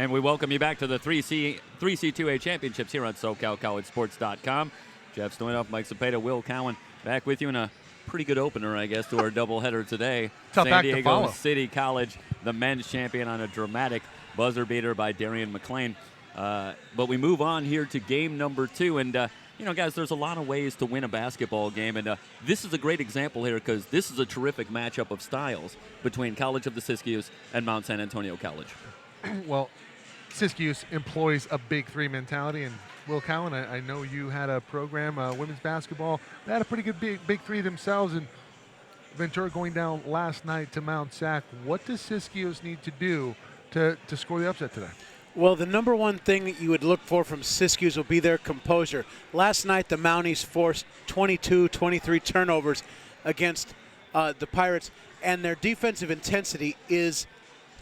And we welcome you back to the 3C2A Championships here on SoCalCollegeSports.com. Jeff Stoynoff, Mike Cepeda, Will Cowan back with you in a pretty good opener, I guess, to our doubleheader today. Tough San act to Diego follow. City College, the men's champion on a dramatic buzzer beater by Darian McClain. But we move on here to game number 2. And, guys, there's a lot of ways to win a basketball game. And this is a great example here because this is a terrific matchup of styles between College of the Siskiyous and Mount San Antonio College. Well, Siskiyous employs a big three mentality, and Will Cowan, I know you had a program, women's basketball. They had a pretty good big three themselves, and Ventura going down last night to Mount Sac. What does Siskiyous need to do to score the upset today? Well, the number one thing that you would look for from Siskiyous will be their composure. Last night, the Mounties forced 22, 23 turnovers against the Pirates, and their defensive intensity is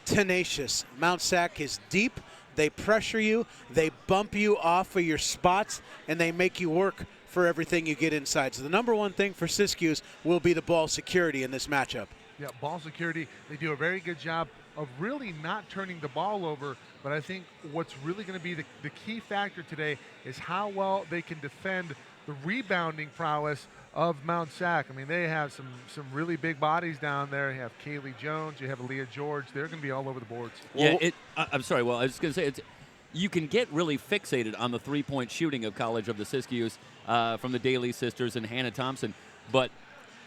tenacious. Mount Sac is deep. They pressure you. They bump you off of your spots, and they make you work for everything you get inside. So the number one thing for Siskiyous will be the ball security in this matchup. Yeah, ball security. They do a very good job of really not turning the ball over, but I think what's really going to be the key factor today is how well they can defend the rebounding prowess of Mount Sac. I mean, they have some really big bodies down there. You have Kaylee Jones, you have Aaliyah George. They're going to be all over the boards. Yeah, I'm sorry. Well, I was going to say, you can get really fixated on the three-point shooting of College of the Siskiyous from the Daly sisters and Hannah Thompson, but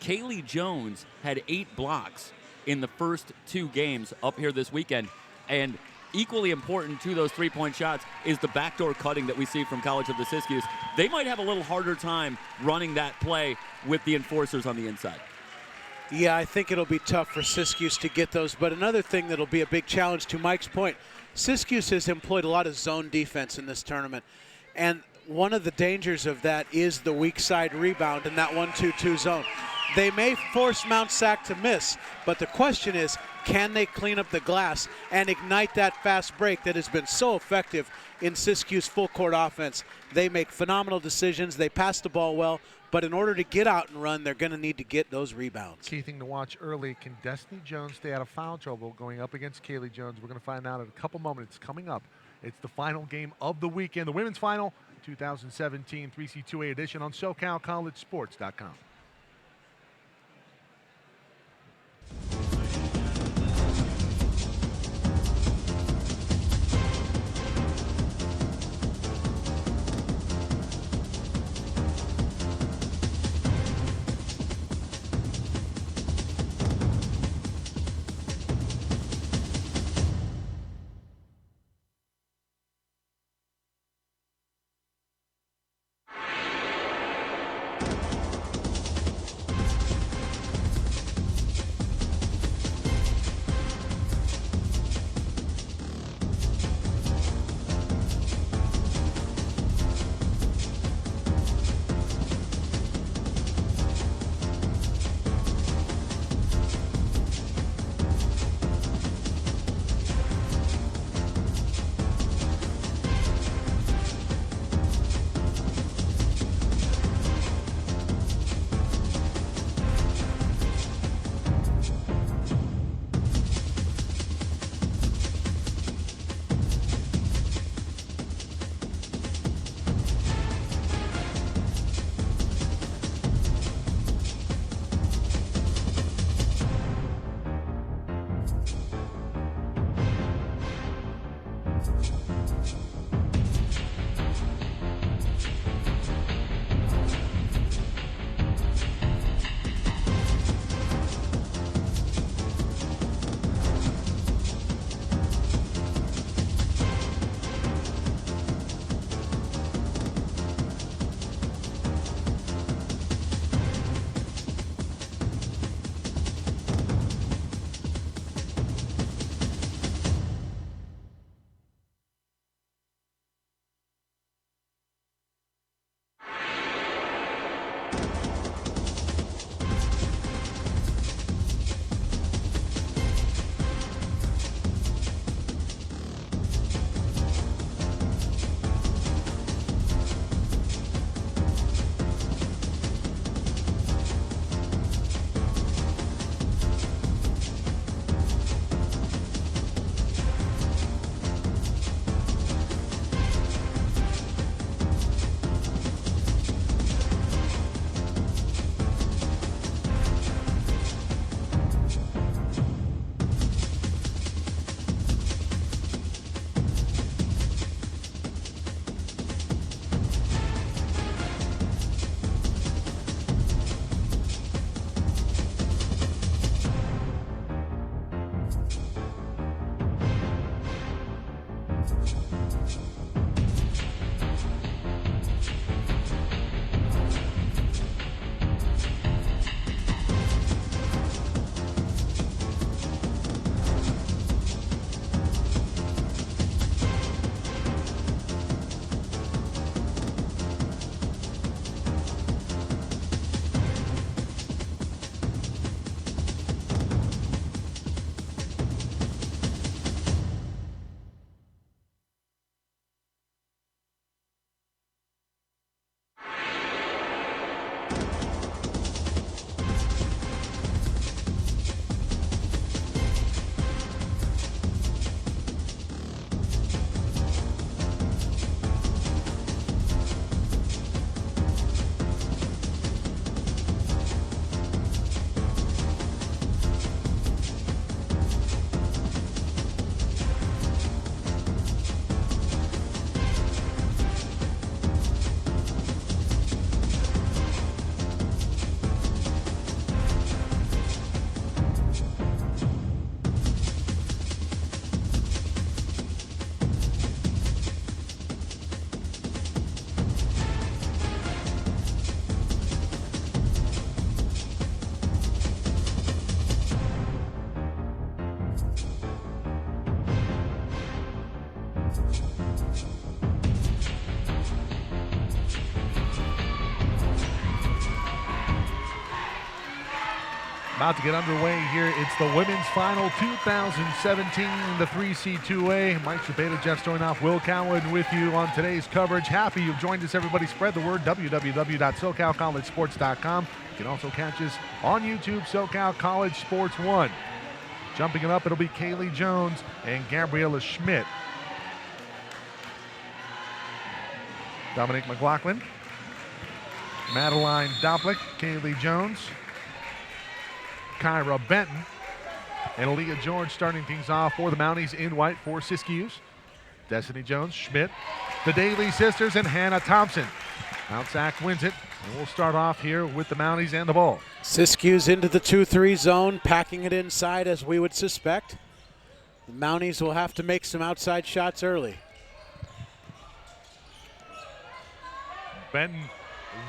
Kaylee Jones had 8 blocks in the first 2 games up here this weekend, and equally important to those three-point shots is the backdoor cutting that we see from College of the Siskiyous. They might have a little harder time running that play with the enforcers on the inside. Yeah, I think it'll be tough for Siskiyous to get those. But another thing that'll be a big challenge, to Mike's point, Siskiyous has employed a lot of zone defense in this tournament. And one of the dangers of that is the weak side rebound in that 1-2-2 zone. They may force Mount Sac to miss, but the question is, can they clean up the glass and ignite that fast break that has been so effective in Siskiyous full court offense? They make phenomenal decisions. They pass the ball well, but in order to get out and run, they're going to need to get those rebounds. Key thing to watch early, can Destiny Jones stay out of foul trouble going up against Kaylee Jones? We're going to find out in a couple moments coming up. It's the final game of the weekend, the women's final, 2017 3C2A edition on SoCalCollegeSports.com. About to get underway here. It's the women's final 2017, the 3C2A. Mike Shabeta, Jeff Stoynoff, Will Cowan with you on today's coverage. Happy you've joined us, everybody. Spread the word, www.socalcollegesports.com. You can also catch us on YouTube, SoCal College Sports 1. Jumping it up, it'll be Kaylee Jones and Gabriella Schmidt. Dominique McLaughlin, Madeline Doplick, Kaylee Jones, Kyra Benton, and Aaliyah George starting things off for the Mounties in white for Siskiyous. Destiny Jones, Schmidt, the Daly sisters, and Hannah Thompson. Mount Sac wins it, and we'll start off here with the Mounties and the ball. Siskiyous into the 2-3 zone, packing it inside as we would suspect. The Mounties will have to make some outside shots early. Benton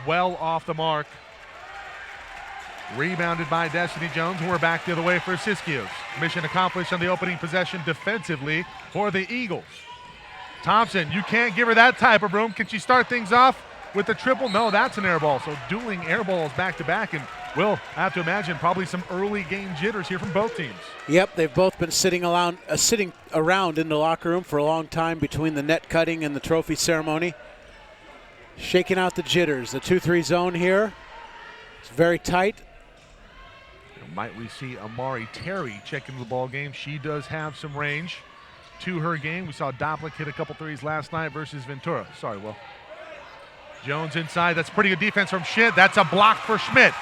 well off the mark. Rebounded by Destiny Jones, and we're back the other way for Siskiyous. Mission accomplished on the opening possession defensively for the Eagles. Thompson, you can't give her that type of room. Can she start things off with the triple? No, that's an air ball. So dueling air balls back to back, and we'll have to imagine probably some early game jitters here from both teams. Yep, they've both been sitting around in the locker room for a long time between the net cutting and the trophy ceremony. Shaking out the jitters. The 2-3 zone here. It's very tight. Might we see Amari Terry check into the ball game? She does have some range to her game. We saw Doplick hit a couple threes last night versus Ventura. Sorry, Will. Jones inside. That's pretty good defense from Schmidt. That's a block for Schmidt.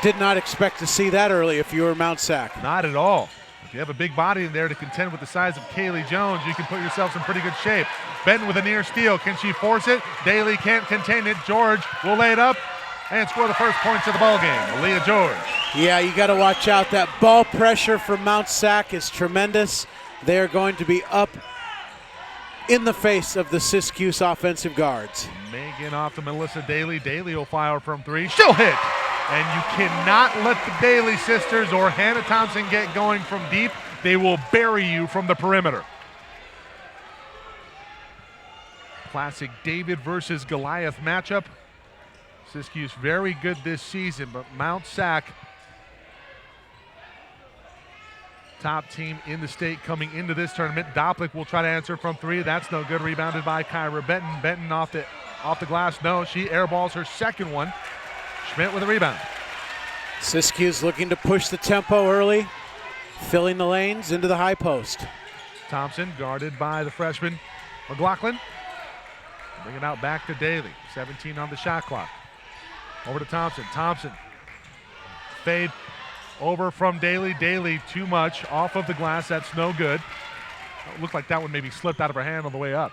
Did not expect to see that early if you were Mount Sac. Not at all. If you have a big body in there to contend with the size of Kaylee Jones, you can put yourself in pretty good shape. Benton with a near steal. Can she force it? Daly can't contain it. George will lay it up and score the first points of the ball game. Aaliyah George. Yeah, you got to watch out. That ball pressure from Mount Sac is tremendous. They are going to be up in the face of the Siskiyous offensive guards. Megan off to Melissa Daly. Daly will fire from three. She'll hit. And you cannot let the Daly sisters or Hannah Thompson get going from deep. They will bury you from the perimeter. Classic David versus Goliath matchup. Siskiyous very good this season, but Mount Sac, top team in the state coming into this tournament. Doplick will try to answer from three. That's no good. Rebounded by Kyra Benton. Benton off the glass. No, she airballs her second one. Schmidt with a rebound. Siskiyous looking to push the tempo early, filling the lanes into the high post. Thompson guarded by the freshman McLaughlin. Bring it out back to Daly. 17 on the shot clock. Over to Thompson. Thompson. Fade over from Daly. Daly too much off of the glass. That's no good. It looked like that one maybe slipped out of her hand on the way up.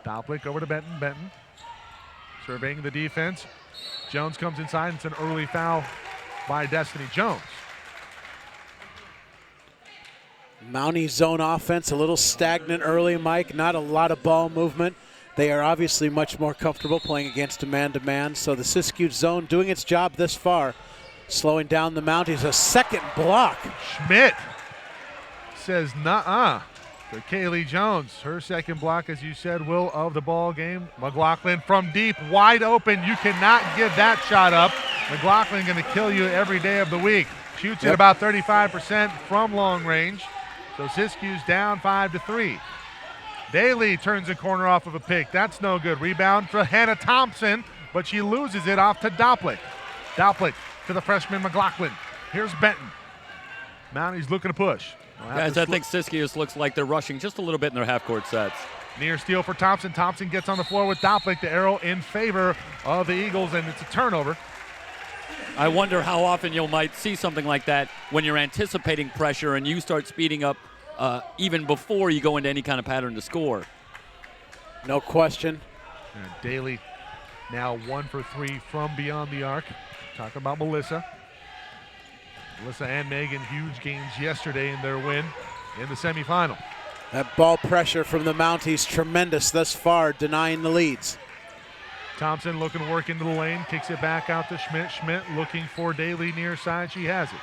Doplick over to Benton. Benton surveying the defense. Jones comes inside. It's an early foul by Destiny Jones. Mountie zone offense a little stagnant early, Mike. Not a lot of ball movement. They are obviously much more comfortable playing against a man-to-man. So the Siskiyous zone doing its job this far, slowing down the Mounties. A second block. Schmidt says nuh-uh to Kaylee Jones. Her second block, as you said, Will, of the ball game. McLaughlin from deep, wide open. You cannot give that shot up. McLaughlin going to kill you every day of the week. Shoots at about 35% from long range. So Siskiyous down 5-3. Daly turns the corner off of a pick. That's no good. Rebound for Hannah Thompson, but she loses it off to Doplick. Doplick to the freshman McLaughlin. Here's Benton. Mounties looking to push. Guys, I think Siskiyous looks like they're rushing just a little bit in their half-court sets. Near steal for Thompson. Thompson gets on the floor with Doplick. The arrow in favor of the Eagles, and it's a turnover. I wonder how often you might see something like that when you're anticipating pressure and you start speeding up even before you go into any kind of pattern to score. No question. And Daly now 1 for 3 from beyond the arc. Talking about Melissa. Melissa and Megan, huge games yesterday in their win in the semifinal. That ball pressure from the Mounties tremendous thus far, denying the leads. Thompson looking to work into the lane, kicks it back out to Schmidt. Schmidt looking for Daly near side. She has it.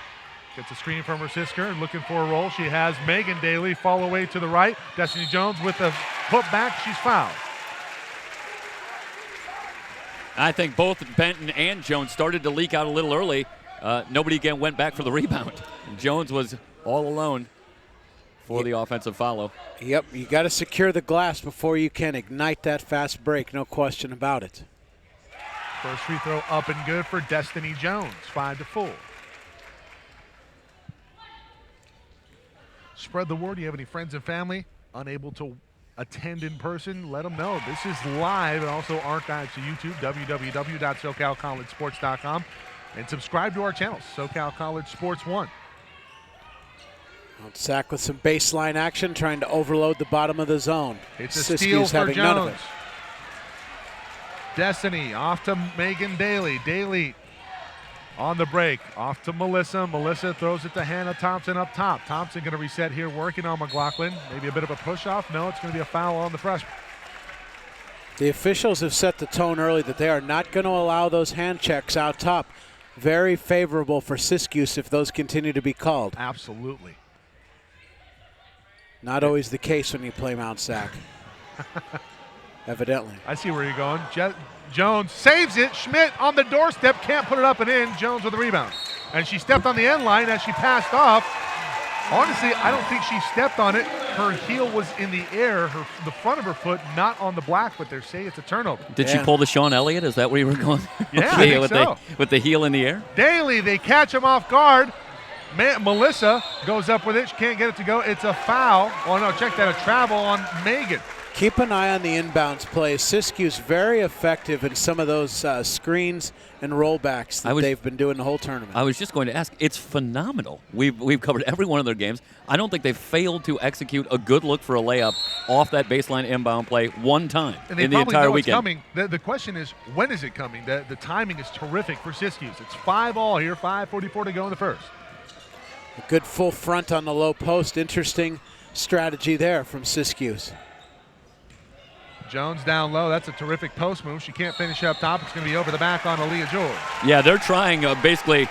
Gets a screen from her sister and looking for a roll. She has Megan Daly fall away to the right. Destiny Jones with the put back. She's fouled. I think both Benton and Jones started to leak out a little early. Nobody again went back for the rebound. Jones was all alone for the offensive follow. Yep, you got to secure the glass before you can ignite that fast break, no question about it. First free throw up and good for Destiny Jones, 5-4. Spread the word. Do you have any friends and family unable to attend in person? Let them know. This is live and also archived to YouTube, www.SoCalCollegeSports.com, and subscribe to our channels, SoCal College Sports 1. Sack with some baseline action, trying to overload the bottom of the zone. It's a steal for having none of Jones. it. Destiny off to Megan Daly. Daly on the break. Off to Melissa. Melissa throws it to Hannah Thompson up top. Thompson going to reset here, working on McLaughlin. Maybe a bit of a push-off. No, it's going to be a foul on the freshman. The officials have set the tone early that they are not going to allow those hand checks out top. Very favorable for Siskiyou if those continue to be called. Absolutely. Not always the case when you play Mount Sac. Evidently. I see where you're going. Jones saves it. Schmidt on the doorstep, can't put it up and in. Jones with the rebound. And she stepped on the end line as she passed off. Honestly, I don't think she stepped on it. Her heel was in the air, the front of her foot, not on the black, but they're saying it's a turnover. Did she pull the Sean Elliott? Is that where you were going? Yeah, I think so. With the heel in the air? Daly, they catch him off guard. Melissa goes up with it. She can't get it to go. It's a foul. Oh, no, check that. A travel on Megan. Keep an eye on the inbounds plays. Siskiyou's very effective in some of those screens and rollbacks that they've been doing the whole tournament. I was just going to ask. It's phenomenal. We've covered every one of their games. I don't think they've failed to execute a good look for a layup off that baseline inbound play one time in the entire weekend. Coming. The question is, when is it coming? The timing is terrific for Siskiyou. It's 5-all here, 5:44 to go in the first. A good full front on the low post. Interesting strategy there from Siskiyou. Jones down low. That's a terrific post move. She can't finish up top. It's going to be over the back on Aaliyah George. Yeah, they're trying basically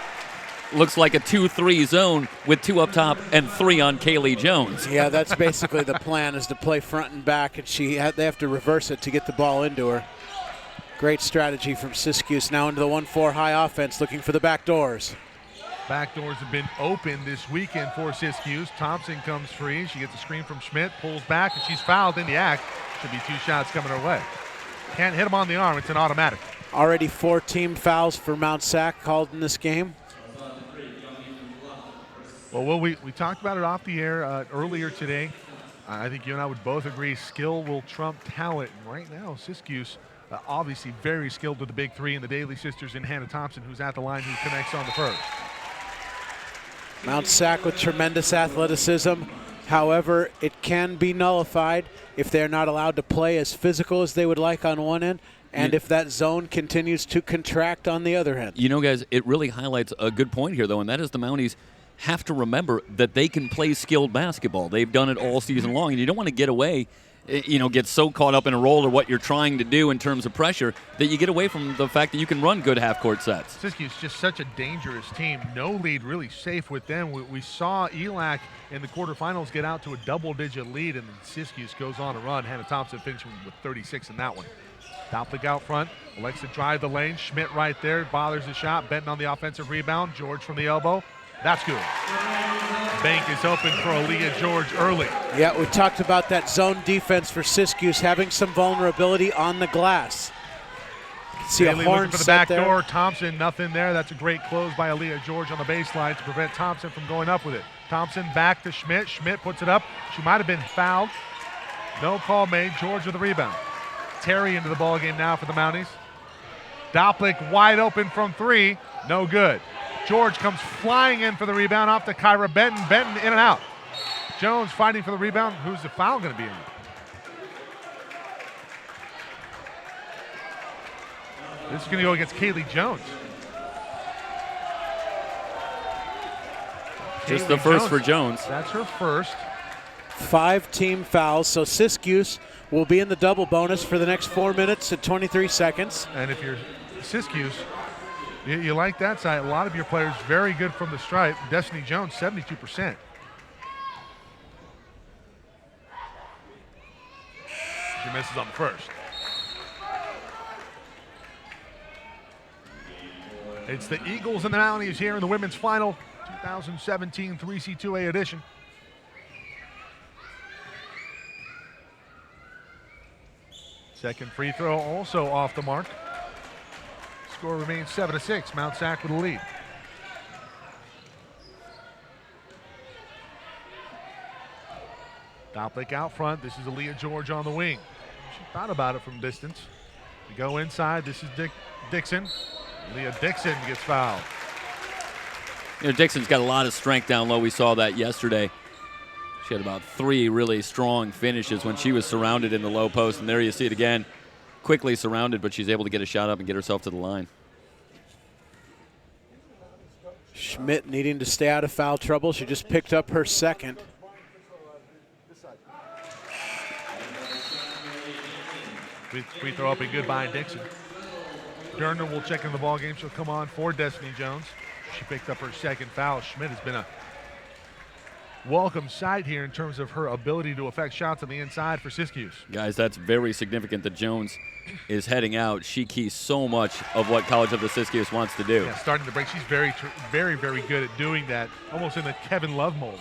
looks like a 2-3 zone with 2 up top and 3 on Kaylee Jones. Yeah, that's basically the plan, is to play front and back, and they have to reverse it to get the ball into her. Great strategy from Siskiyou. Now into the 1-4 high offense, looking for the back doors. Back doors have been open this weekend for Siskiyou. Thompson comes free. She gets a screen from Schmidt, pulls back, and she's fouled in the act. Should be 2 shots coming her way. Can't hit him on the arm. It's an automatic. Already 4 team fouls for Mount Sac called in this game. Well, we talked about it off the air earlier today. I think you and I would both agree skill will trump talent. And right now, Siskiyou obviously very skilled with the big 3 and the Daly sisters and Hannah Thompson, who's at the line, who connects on the first. Mount Sac with tremendous athleticism. However, it can be nullified if they're not allowed to play as physical as they would like on one end, and if that zone continues to contract on the other end. You know, guys, it really highlights a good point here, though, and that is the Mounties have to remember that they can play skilled basketball. They've done it all season long, and you don't want to get away, get so caught up in a role or what you're trying to do in terms of pressure that you get away from the fact that you can run good half-court sets. Siskiyou's just such a dangerous team. No lead, really safe with them. We saw ELAC in the quarterfinals get out to a double-digit lead, and then Siskiyou goes on a run. Hannah Thompson finishing with 36 in that one. Dopplik out front, likes to drive the lane. Schmidt right there, bothers the shot. Benton on the offensive rebound. George from the elbow. That's good. Bank is open for Aaliyah George early. Yeah, we talked about that zone defense for Siskiyou having some vulnerability on the glass. See Daly a horn looking for the set back there. door. Thompson, nothing there. That's a great close by Aaliyah George on the baseline to prevent Thompson from going up with it. Thompson back to Schmidt. Schmidt puts it up. She might have been fouled. No call made. George with the rebound. Terry into the ballgame now for the Mounties. Dopplik wide open from 3. No good. George comes flying in for the rebound off to Kyra Benton. Benton in and out. Jones fighting for the rebound. Who's the foul going to be in? This is going to go against Kaylee Jones. Just the first for Jones. That's her first. 5 team fouls, so Siskiyou will be in the double bonus for the next 4 minutes and 23 seconds. And if you're Siskiyou, you like that side. A lot of your players very good from the stripe. Destiny Jones, 72%. She misses on the first. It's the Eagles and the Mounties here in the women's final, 2017 3C2A edition. Second free throw also off the mark. Score remains 7-6. Mount Sac with the lead. Doplick out front. This is Aaliyah George on the wing. She thought about it from distance. We go inside. This is Dixon. Leah Dixon gets fouled. You know, Dixon's got a lot of strength down low. We saw that yesterday. She had about 3 really strong finishes when she was surrounded in the low post, and there you see it again. Quickly surrounded, but she's able to get a shot up and get herself to the line. Schmidt needing to stay out of foul trouble. She just picked up her second. Free throw up and good by Dixon. Durner will check in the ball game. She'll come on for Destiny Jones. She picked up her second foul. Schmidt has been a welcome sight here in terms of her ability to affect shots on the inside for Siskiyou. Guys, that's very significant that Jones is heading out. She keys so much of what College of the Siskiyou wants to do. Yeah, starting to break. She's very, very good at doing that, almost in the Kevin Love mold.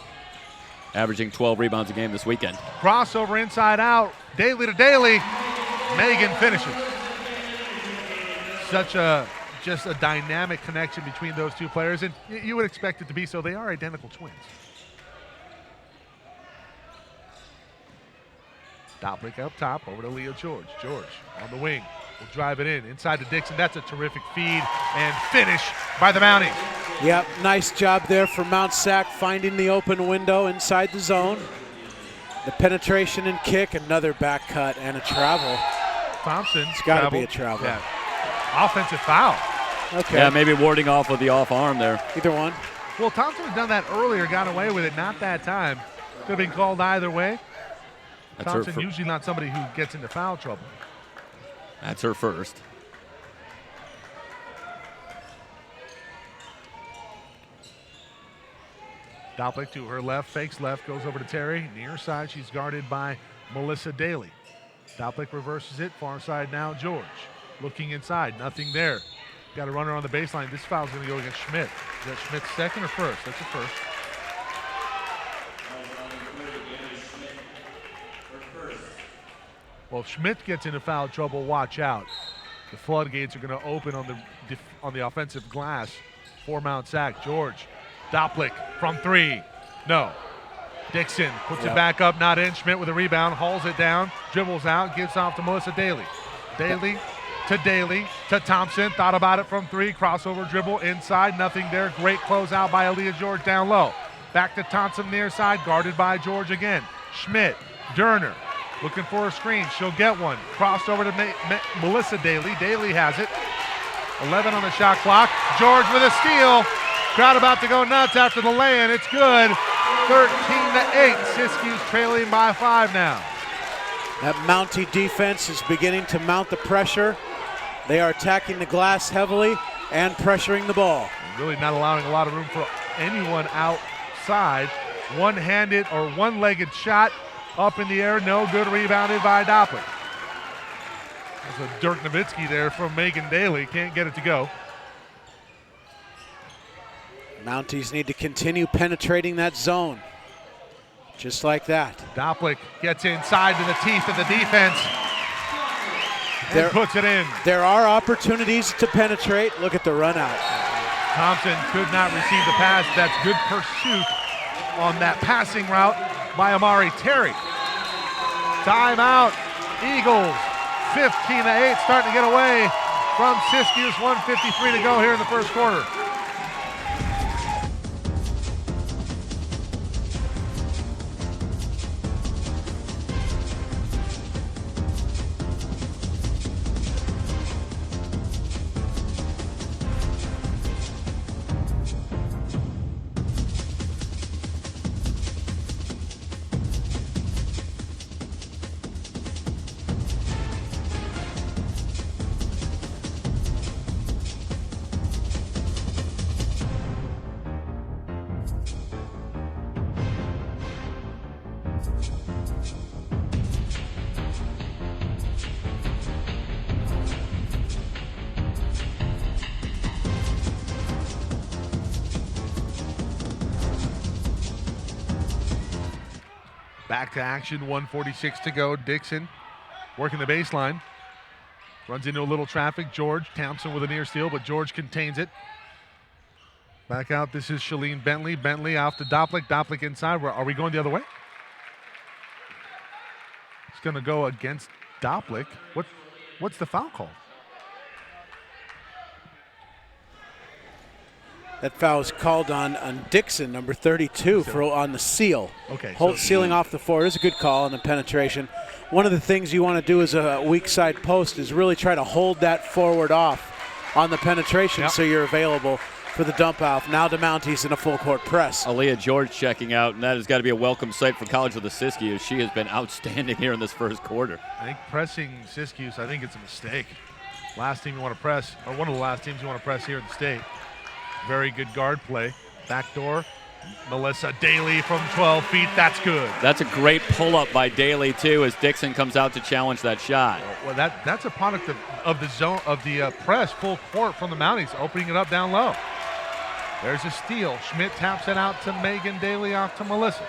Averaging 12 rebounds a game this weekend. Crossover inside out. Daly to Daly. Megan finishes. Just a dynamic connection between those two players, and you would expect it to be so. They are identical twins. Doplick up top, over to Leah George. George on the wing, will drive it in, inside to Dixon. That's a terrific feed and finish by the Mounties. Yep, nice job there for Mount Sac, finding the open window inside the zone. The penetration and kick, another back cut and a travel. Thompson. It's got to be a travel. Yeah. Offensive foul. Okay. Yeah, maybe warding off with the off arm there. Either one. Well, Thompson had done that earlier, got away with it, not that time. Could have been called either way. That's Thompson usually not somebody who gets into foul trouble. That's her first. Doplick to her left, fakes left, goes over to Terry. Near side, she's guarded by Melissa Daly. Doplick reverses it, far side now, George. Looking inside, nothing there. Got a runner on the baseline. This foul's going to go against Schmidt. Is that Schmidt's second or first? That's the first. Well, if Schmidt gets into foul trouble, watch out. The floodgates are going to open on the offensive glass for Mount Sac. George, Doplick from 3. No. Dixon puts it back up, not in. Schmidt with a rebound, hauls it down, dribbles out, gives off to Melissa Daly. Daly to Thompson. Thought about it from 3. Crossover dribble inside, nothing there. Great closeout by Aaliyah George down low. Back to Thompson near side, guarded by George again. Schmidt, Durner. Looking for a screen. She'll get one. Crossed over to Melissa Daly. Daly has it. 11 on the shot clock. George with a steal. Crowd about to go nuts after the lay-in. It's good. 13-8. Siskiyou's trailing by 5 now. That Mountie defense is beginning to mount the pressure. They are attacking the glass heavily and pressuring the ball. Really not allowing a lot of room for anyone outside. One-handed or one-legged shot. Up in the air, no good, rebounded by Doplick. There's a Dirk Nowitzki there from Megan Daly, can't get it to go. Mounties need to continue penetrating that zone. Just like that. Doplick gets inside to the teeth of the defense and puts it in. There are opportunities to penetrate. Look at the run out. Thompson could not receive the pass. That's good pursuit on that passing route by Amari Terry. Timeout. Eagles 15-8, starting to get away from Siskiyou. 1:53 to go here in the first quarter. Back to action, 1:46 to go. Dixon working the baseline. Runs into a little traffic. George Thompson with a near steal, but George contains it. Back out, this is Shalene Bentley. Bentley off to Doplick. Doplick inside. Are we going the other way? It's going to go against Doplick. What's the foul call? That foul is called on Dixon, number 32, on the seal. Okay. Sealing off the floor is a good call on the penetration. One of the things you want to do as a weak side post is really try to hold that forward off on the penetration so you're available for the dump off. Now DeMounty's in a full court press. Aaliyah George checking out, and that has got to be a welcome sight for College of the Siskiyous. She has been outstanding here in this first quarter. I think pressing Siskiyous, I think it's a mistake. Last team you want to press, or one of the last teams you want to press here in the state. Very good guard play. Backdoor. Melissa Daly from 12 feet. That's good. That's a great pull-up by Daly, too, as Dixon comes out to challenge that shot. Well, that's a product of the zone, of the press full court from the Mounties, opening it up down low. There's a steal. Schmidt taps it out to Megan. Daly off to Melissa.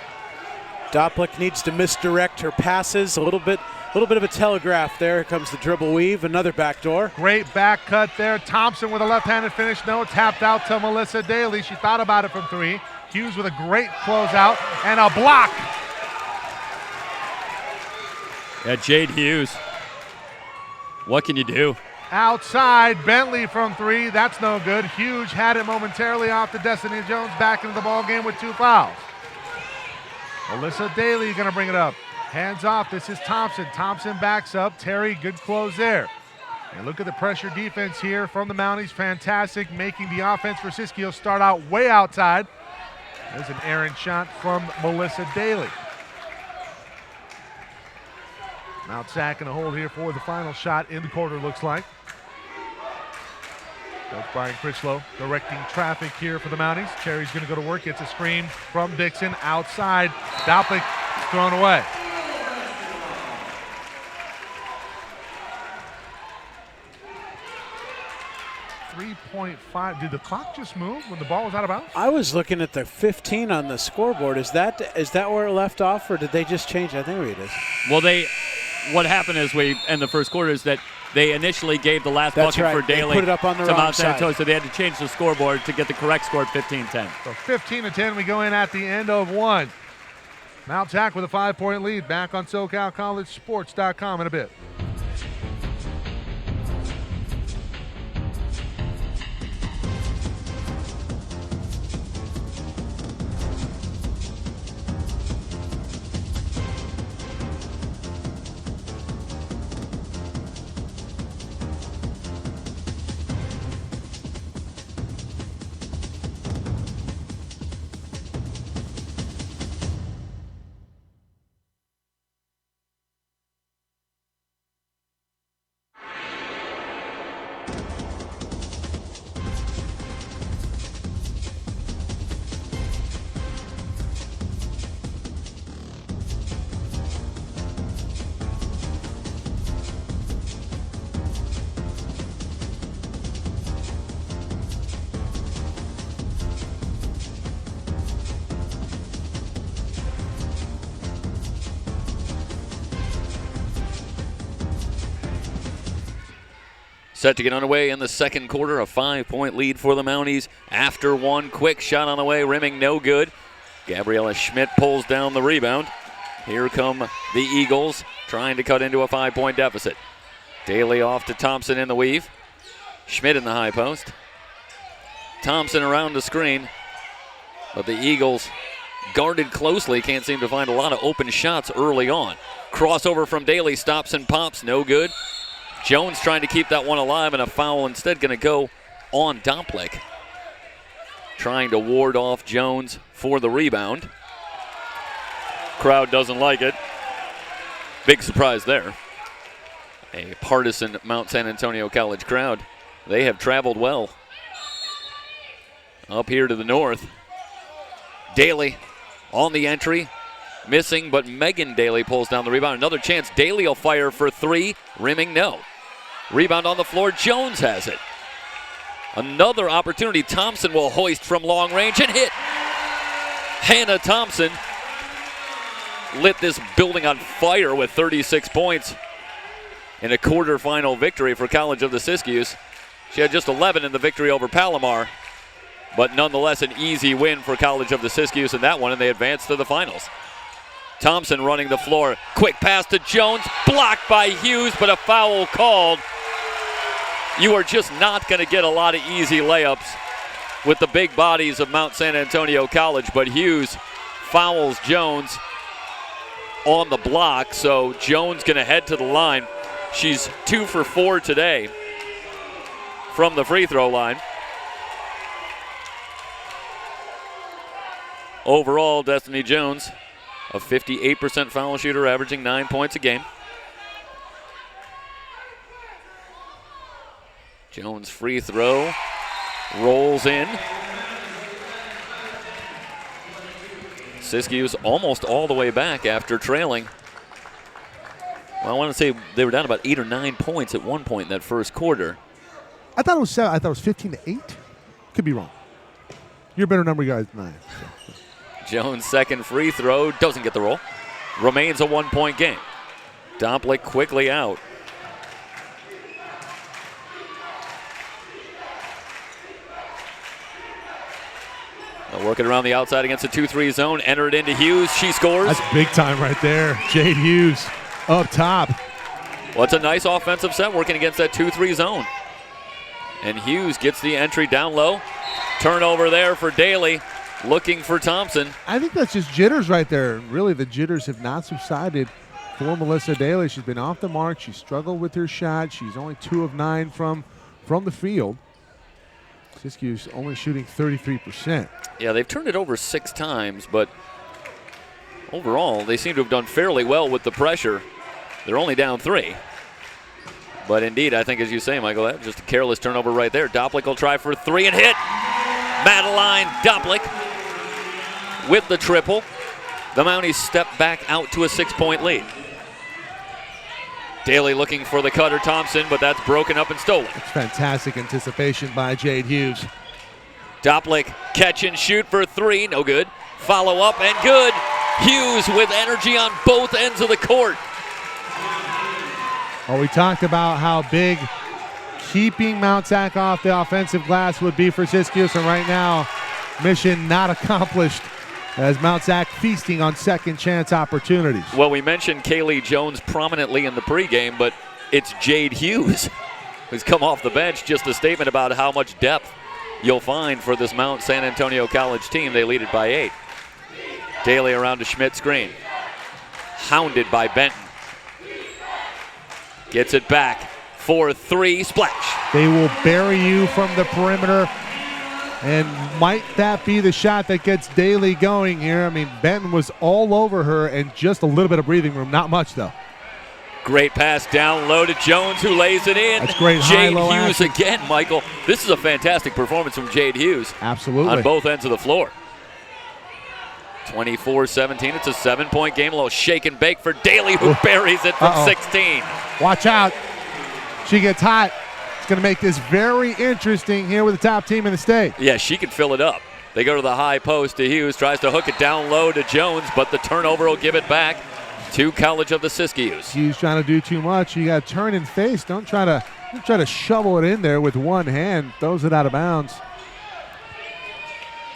Doplick needs to misdirect her passes a little bit of a telegraph there. Here comes the dribble weave, another backdoor. Great back cut there. Thompson with a left-handed finish. No, tapped out to Melissa Daly. She thought about it from three. Hughes with a great closeout and a block. Yeah, Jade Hughes. What can you do? Outside, Bentley from three. That's no good. Hughes had it momentarily off to Destiny Jones. Back into the ball game with 2 fouls. Melissa Daly going to bring it up. Hands off. This is Thompson. Thompson backs up. Terry, good close there. And look at the pressure defense here from the Mounties. Fantastic, making the offense for Siskiyou start out way outside. There's an errant shot from Melissa Daly. Mount Sac in a hold here for the final shot in the quarter, looks like. Coach Brian Critchlow directing traffic here for the Mounties. Cherry's going to go to work. Gets a screen from Dixon outside. Doplick thrown away. .5. Did the clock just move when the ball was out of bounds? I was looking at the 15 on the scoreboard. Is that where it left off, or did they just change it? I think it is. Well, what happened is in the first quarter is that they initially gave the last bucket for Daly put it up on the to wrong Mount San side. Antonio, so they had to change the scoreboard to get the correct score at 15-10. So 15-10, we go in at the end of one. Mount Sac with a 5-point lead. Back on SoCalCollegeSports.com in a bit. Set to get underway in the second quarter, a 5-point lead for the Mounties. After one quick shot on the way, rimming no good. Gabriella Schmidt pulls down the rebound. Here come the Eagles trying to cut into a 5-point deficit. Daly off to Thompson in the weave. Schmidt in the high post. Thompson around the screen. But the Eagles guarded closely, can't seem to find a lot of open shots early on. Crossover from Daly, stops and pops, no good. Jones trying to keep that one alive, and a foul instead going to go on Doplick. Trying to ward off Jones for the rebound. Crowd doesn't like it. Big surprise there. A partisan Mount San Antonio College crowd. They have traveled well. Up here to the north. Daly on the entry. Missing, but Megan Daly pulls down the rebound. Another chance. Daly will fire for three. Rimming, no. Rebound on the floor. Jones has it. Another opportunity. Thompson will hoist from long range and hit. Hannah Thompson lit this building on fire with 36 points in a quarterfinal victory for College of the Siskiyous. She had just 11 in the victory over Palomar, but nonetheless an easy win for College of the Siskiyous in that one, and they advanced to the finals. Thompson running the floor. Quick pass to Jones, blocked by Hughes, but a foul called. You are just not going to get a lot of easy layups with the big bodies of Mount San Antonio College, but Hughes fouls Jones on the block, so Jones going to head to the line. She's 2 for 4 today from the free throw line. Overall, Destiny Jones, a 58% foul shooter, averaging 9 points a game. Jones free throw, rolls in. Siskiyous almost all the way back after trailing. Well, I want to say they were down about 8 or 9 points at one point in that first quarter. I thought it was 7. I thought it was 15-8. Could be wrong. You're a better number guys than I am. So. Jones' second free throw doesn't get the roll. Remains a 1-point game. Domplik quickly out. They'll work it around the outside against the 2-3 zone. Enter it into Hughes. She scores. That's big time right there. Jade Hughes up top. Well, it's a nice offensive set working against that 2-3 zone. And Hughes gets the entry down low. Turnover there for Daly. Looking for Thompson. I think that's just jitters right there. Really, the jitters have not subsided for Melissa Daly. She's been off the mark. She struggled with her shot. She's only 2 of 9 from the field. Siskiyous only shooting 33%. Yeah, they've turned it over 6 times, but overall, they seem to have done fairly well with the pressure. They're only down 3. But indeed, I think, as you say, Michael, that was just a careless turnover right there. Domplik will try for 3 and hit. Madeline Domplik with the triple. The Mounties step back out to a 6-point lead. Daly looking for the cutter, Thompson, but that's broken up and stolen. It's fantastic anticipation by Jade Hughes. Domplik catch and shoot for 3, no good. Follow up and good. Hughes with energy on both ends of the court. Well, we talked about how big keeping Mount Sac off the offensive glass would be for Siskiyous, and right now, mission not accomplished as Mount Sac feasting on second chance opportunities. Well, we mentioned Kaylee Jones prominently in the pregame, but it's Jade Hughes who's come off the bench. Just a statement about how much depth you'll find for this Mount San Antonio College team. They lead it by 8. Daly around to Schmidt screen. Hounded by Benton. Gets it back for 3, splash. They will bury you from the perimeter. And might that be the shot that gets Daly going here? I mean, Benton was all over her and just a little bit of breathing room. Not much, though. Great pass down low to Jones, who lays it in. That's great. Jade high-low Hughes action. again, Michael. This is a fantastic performance from Jade Hughes. Absolutely. On both ends of the floor. 24-17. It's a 7-point game. A little shake and bake for Daly, who buries it from 16. Watch out. She gets hot. It's going to make this very interesting here with the top team in the state. Yeah, she can fill it up. They go to the high post to Hughes. Tries to hook it down low to Jones, but the turnover will give it back to College of the Siskiyous. Hughes trying to do too much. You got to turn and face. Don't try to shovel it in there with one hand. Throws it out of bounds.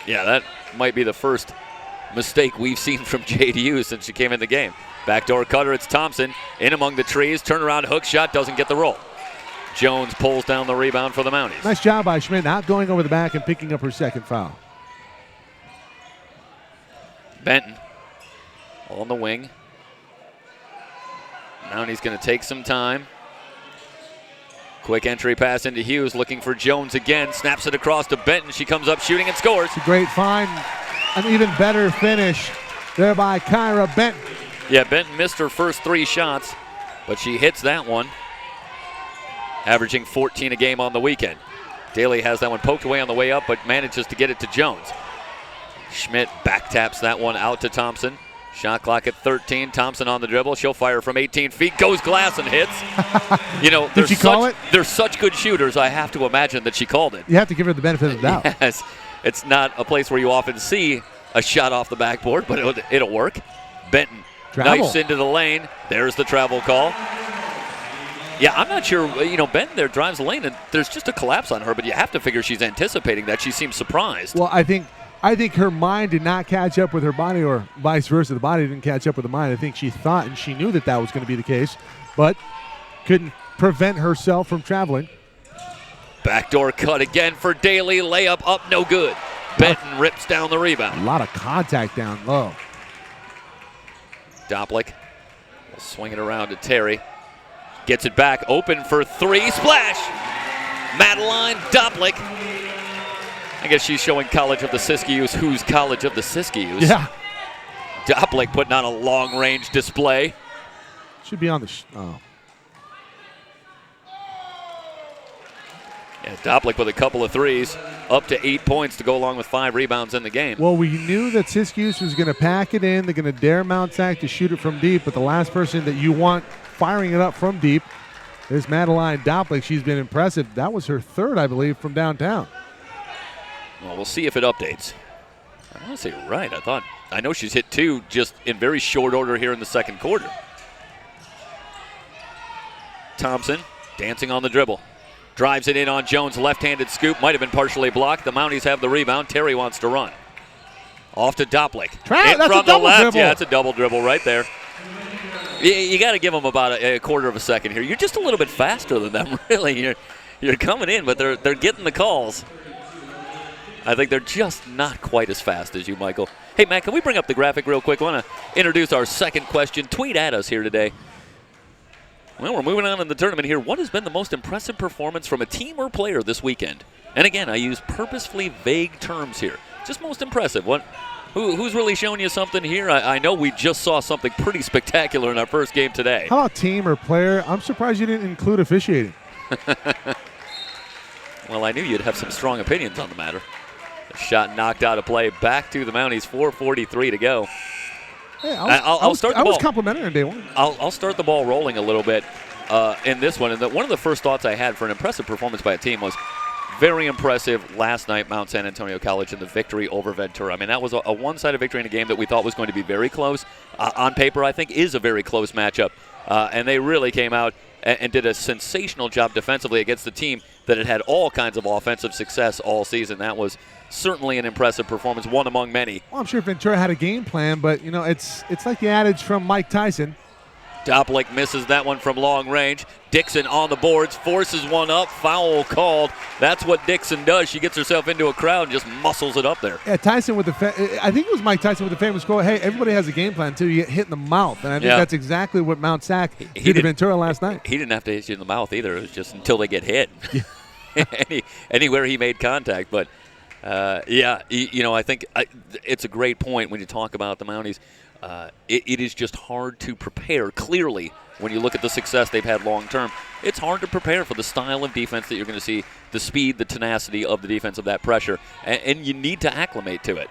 Yeah, that might be the first mistake we've seen from Jade Hughes since she came in the game. Backdoor cutter, it's Thompson in among the trees. Turnaround hook shot, doesn't get the roll. Jones pulls down the rebound for the Mounties. Nice job by Schmidt, not going over the back and picking up her second foul. Benton on the wing. Mounties going to take some time. Quick entry pass into Hughes, looking for Jones again. Snaps it across to Benton. She comes up shooting and scores. It's a great find. An even better finish there by Kyra Benton. Yeah, Benton missed her first 3 shots, but she hits that one. Averaging 14 a game on the weekend. Daly has that one poked away on the way up, but manages to get it to Jones. Schmidt back taps that one out to Thompson. Shot clock at 13. Thompson on the dribble. She'll fire from 18 feet. Goes glass and hits. You know, Did she call it? They're such good shooters, I have to imagine that she called it. You have to give her the benefit of the doubt. Yes. It's not a place where you often see a shot off the backboard, but it'll work. Benton Knifes into the lane. There's the travel call. Yeah, I'm not sure. Ben there drives the lane, and there's just a collapse on her, but you have to figure she's anticipating that. She seems surprised. Well, I think her mind did not catch up with her body, or vice versa. The body didn't catch up with the mind. I think she thought and she knew that was going to be the case, but couldn't prevent herself from traveling. Backdoor cut again for Daly. Layup up, no good. Benton rips down the rebound. A lot of contact down low. Doplick will swing it around to Terry. Gets it back, open for three. Splash! Madeline Doplick. I guess she's showing College of the Siskiyous who's College of the Siskiyous. Yeah. Doplick putting on a long-range display. Should be on the Yeah, Doplick with a couple of threes, up to 8 points to go along with 5 rebounds in the game. Well, we knew that Siskiyous was going to pack it in. They're going to dare Mount Sac to shoot it from deep, but the last person that you want firing it up from deep is Madeline Doplick. She's been impressive. That was her third, I believe, from downtown. Well, we'll see if it updates. I want to say you're right. I know she's hit 2 just in very short order here in the second quarter. Thompson dancing on the dribble. Drives it in on Jones, left-handed scoop, might have been partially blocked. The Mounties have the rebound. Terry wants to run. Off to Doplick. In from the left. Dribble. Yeah, it's a double dribble right there. You got to give them about a quarter of a second here. You're just a little bit faster than them, really. You're coming in, but they're getting the calls. I think they're just not quite as fast as you, Michael. Hey, Matt, can we bring up the graphic real quick? I want to introduce our second question. Tweet at us here today. Well, we're moving on in the tournament here. What has been the most impressive performance from a team or player this weekend? And again, I use purposefully vague terms here. Just most impressive. Who's really showing you something here? I know we just saw something pretty spectacular in our first game today. How about team or player? I'm surprised you didn't include officiating. Well, I knew you'd have some strong opinions on the matter. The shot knocked out of play. Back to the Mounties. 4:43 to go. Hey, I was complimentary on day one. I'll start the ball rolling a little bit in this one. And one of the first thoughts I had for an impressive performance by a team was very impressive last night, Mount San Antonio College, in the victory over Ventura. I mean, that was a one-sided victory in a game that we thought was going to be very close. On paper, I think, is a very close matchup. And they really came out and did a sensational job defensively against the team that had all kinds of offensive success all season. That was certainly an impressive performance, one among many. Well, I'm sure Ventura had a game plan, but, it's like the adage from Mike Tyson. Doplick misses that one from long range. Dixon on the boards, forces one up, foul called. That's what Dixon does. She gets herself into a crowd and just muscles it up there. Yeah, Tyson with I think it was Mike Tyson with the famous quote, hey, everybody has a game plan until you get hit in the mouth. And I think that's exactly what Mount Sac did to Ventura last night. He didn't have to hit you in the mouth either. It was just until they get hit. Anywhere he made contact. But, I think it's a great point when you talk about the Mounties. It is just hard to prepare, clearly, when you look at the success they've had long-term. It's hard to prepare for the style of defense that you're going to see, the speed, the tenacity of the defense, of that pressure, and you need to acclimate to it.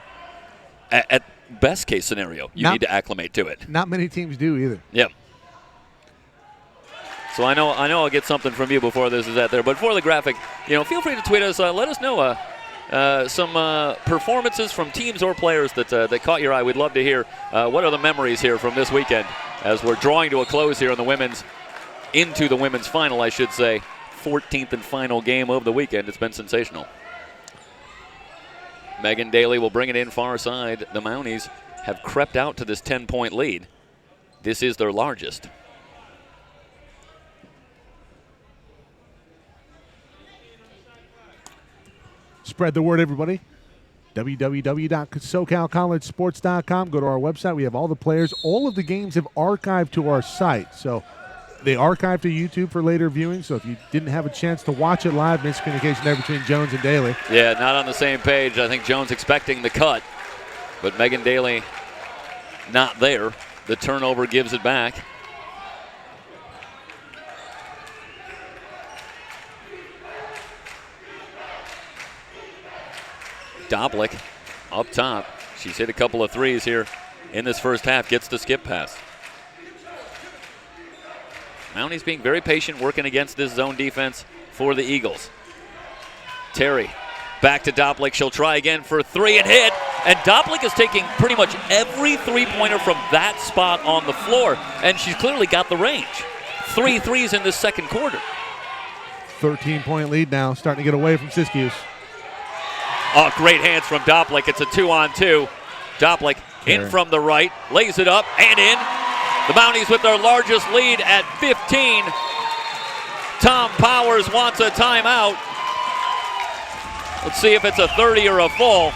At best case scenario, you need to acclimate to it. Not many teams do either. Yeah. So I know I'll get something from you before this is out there. But for the graphic, feel free to tweet us. Let us know some performances from teams or players that caught your eye. We'd love to hear what are the memories here from this weekend as we're drawing to a close here in the women's final, I should say. 14th and final game of the weekend. It's been sensational. Megan Daly will bring it in far side. The Mounties have crept out to this 10-point lead. This is their largest. Spread the word, everybody. www.SoCalCollegeSports.com. Go to our website. We have all the players. All of the games have archived to our site. So they archive to YouTube for later viewing. So if you didn't have a chance to watch it live, miscommunication there between Jones and Daly. Yeah, not on the same page. I think Jones expecting the cut, but Megan Daly not there. The turnover gives it back. Doplick up top. She's hit a couple of threes here in this first half. Gets the skip pass. Mounties being very patient, working against this zone defense for the Eagles. Terry back to Doplick. She'll try again for three and hit. And Doplick is taking pretty much every three-pointer from that spot on the floor, and she's clearly got the range. 3 threes in this second quarter. 13-point lead now, starting to get away from Siskiyou. Oh, great hands from Doplick. It's a 2-on-2. Doplick in from the right, lays it up and in. The Mounties with their largest lead at 15. Tom Powers wants a timeout. Let's see if it's a 30 or a full.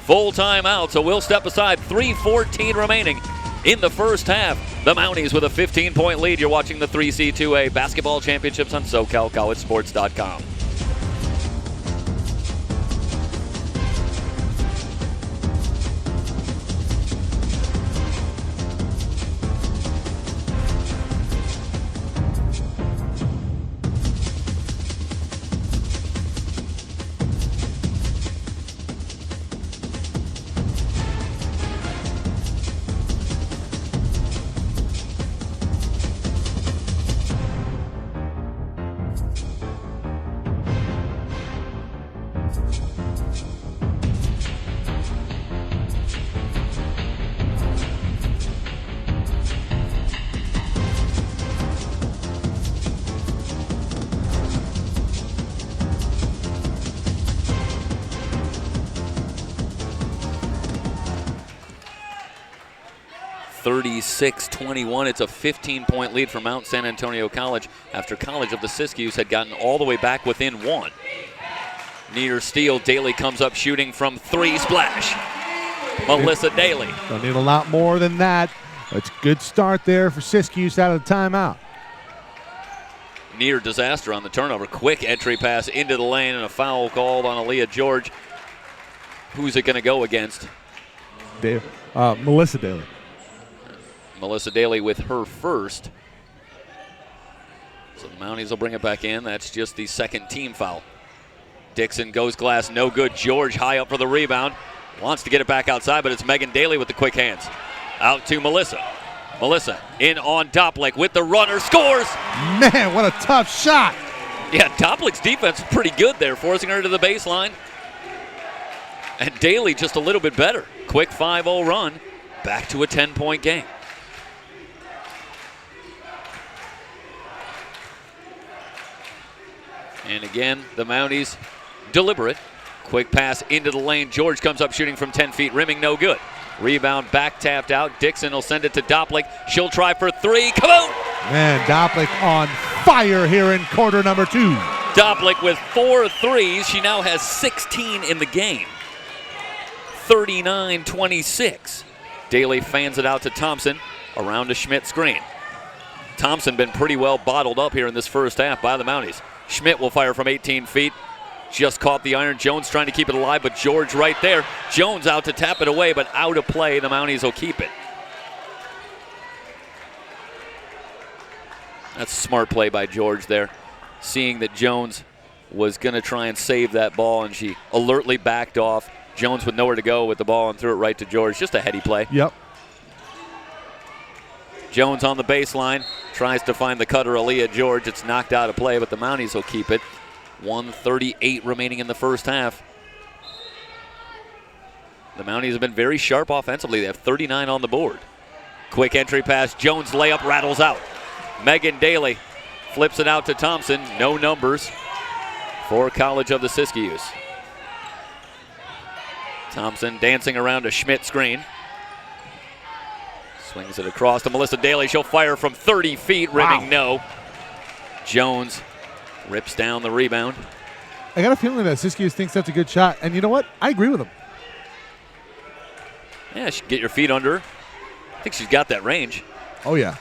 Full timeout, so we'll step aside. 3:14 remaining in the first half. The Mounties with a 15-point lead. You're watching the 3C2A Basketball Championships on SoCalCollegeSports.com. (36-21). It's a 15-point lead for Mount San Antonio College after College of the Siskiyous had gotten all the way back within 1. Near steal, Daly comes up shooting from 3, splash. Melissa Daly. Don't need a lot more than that. It's a good start there for Siskiyous out of the timeout. Near disaster on the turnover. Quick entry pass into the lane and a foul called on Aaliyah George. Who's it going to go against? Melissa Daly. Melissa Daly with her first. So the Mounties will bring it back in. That's just the second team foul. Dixon goes glass, no good. George high up for the rebound. Wants to get it back outside, but it's Megan Daly with the quick hands. Out to Melissa. Melissa in on Doplick with the runner, scores! Man, what a tough shot. Yeah, Doplick's defense is pretty good there, forcing her to the baseline. And Daly just a little bit better. Quick 5-0 run, back to a 10-point game. And again, the Mounties deliberate. Quick pass into the lane. George comes up shooting from 10 feet, rimming no good. Rebound back tapped out. Dixon will send it to Doplick. She'll try for 3. Come on! Man, Doplick on fire here in quarter number 2. Doplick with 4 threes. She now has 16 in the game. 39-26. Daly fans it out to Thompson around a Schmidt screen. Thompson been pretty well bottled up here in this first half by the Mounties. Schmidt will fire from 18 feet. Just caught the iron. Jones trying to keep it alive, but George right there. Jones out to tap it away, but out of play. The Mounties will keep it. That's a smart play by George there. Seeing that Jones was going to try and save that ball, and she alertly backed off. Jones with nowhere to go with the ball and threw it right to George. Just a heady play. Yep. Jones on the baseline. Tries to find the cutter, Aaliyah George. It's knocked out of play, but the Mounties will keep it. 1:38 remaining in the first half. The Mounties have been very sharp offensively. They have 39 on the board. Quick entry pass. Jones layup rattles out. Megan Daly flips it out to Thompson. No numbers for College of the Siskiyous. Thompson dancing around a Schmidt screen. Swings it across to Melissa Daly. She'll fire from 30 feet, rimming no. Jones rips down the rebound. I got a feeling that Siskiyous thinks that's a good shot, and you know what? I agree with him. Yeah, she get your feet under her. I think she's got that range. Oh, yeah.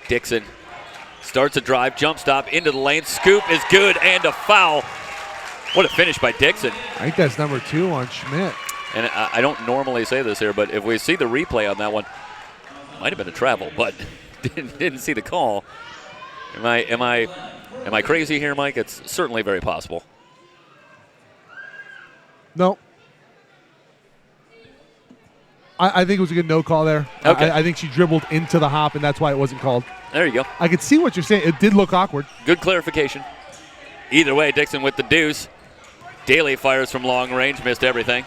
Dixon starts a drive, jump stop into the lane. Scoop is good, and a foul. What a finish by Dixon. I think that's number 2 on Schmidt. And I don't normally say this here, but if we see the replay on that one, might have been a travel, but didn't see the call. Am I crazy here, Mike? It's certainly very possible. No. I think it was a good no call there. Okay. I think she dribbled into the hop, and that's why it wasn't called. There you go. I could see what you're saying. It did look awkward. Good clarification. Either way, Dixon with the deuce. Daly fires from long range, missed everything.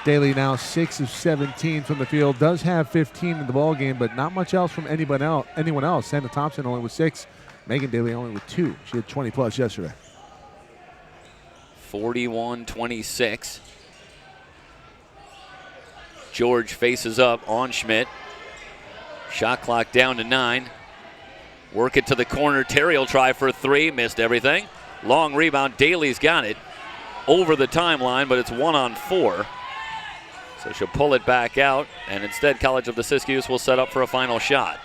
Daly now 6 of 17 from the field. Does have 15 in the ball game, but not much else from anyone else. Hannah Thompson only with 6. Megan Daly only with 2. She had 20-plus yesterday. 41-26. George faces up on Schmidt. Shot clock down to 9. Work it to the corner. Terry will try for 3. Missed everything. Long rebound. Daly's got it over the timeline, but it's 1-on-4. So she'll pull it back out, and instead College of the Siskiyous will set up for a final shot.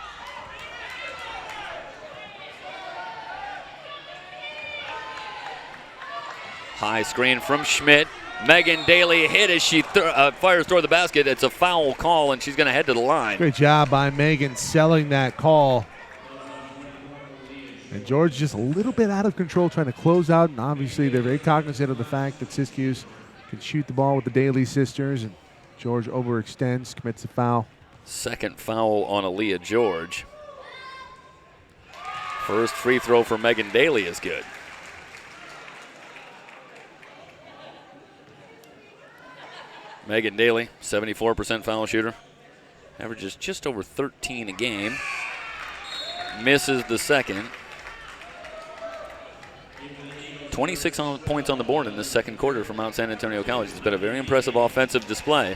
High screen from Schmidt. Megan Daly hit as she fires toward the basket. It's a foul call, and she's going to head to the line. Great job by Megan selling that call. And George just a little bit out of control trying to close out, and obviously they're very cognizant of the fact that Siskiyous can shoot the ball with the Daly sisters, and George overextends, commits a foul. Second foul on Aaliyah George. First free throw for Megan Daly is good. Megan Daly, 74% foul shooter. Averages just over 13 a game. Misses the second. 26 points on the board in this second quarter for Mount San Antonio College. It's been a very impressive offensive display.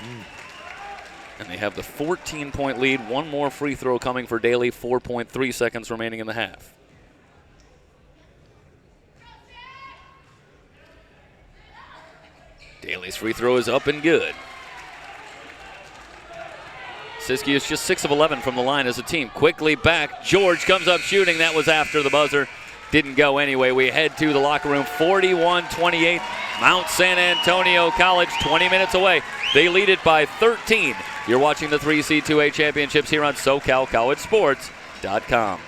And they have the 14-point lead. One more free throw coming for Daly. 4.3 seconds remaining in the half. Daly's free throw is up and good. Siskiyous just 6 of 11 from the line as a team. Quickly back. George comes up shooting. That was after the buzzer. Didn't go anyway. We head to the locker room. 41-28. Mount San Antonio College 20 minutes away. They lead it by 13. You're watching the 3C2A championships here on SoCalCollegeSports.com.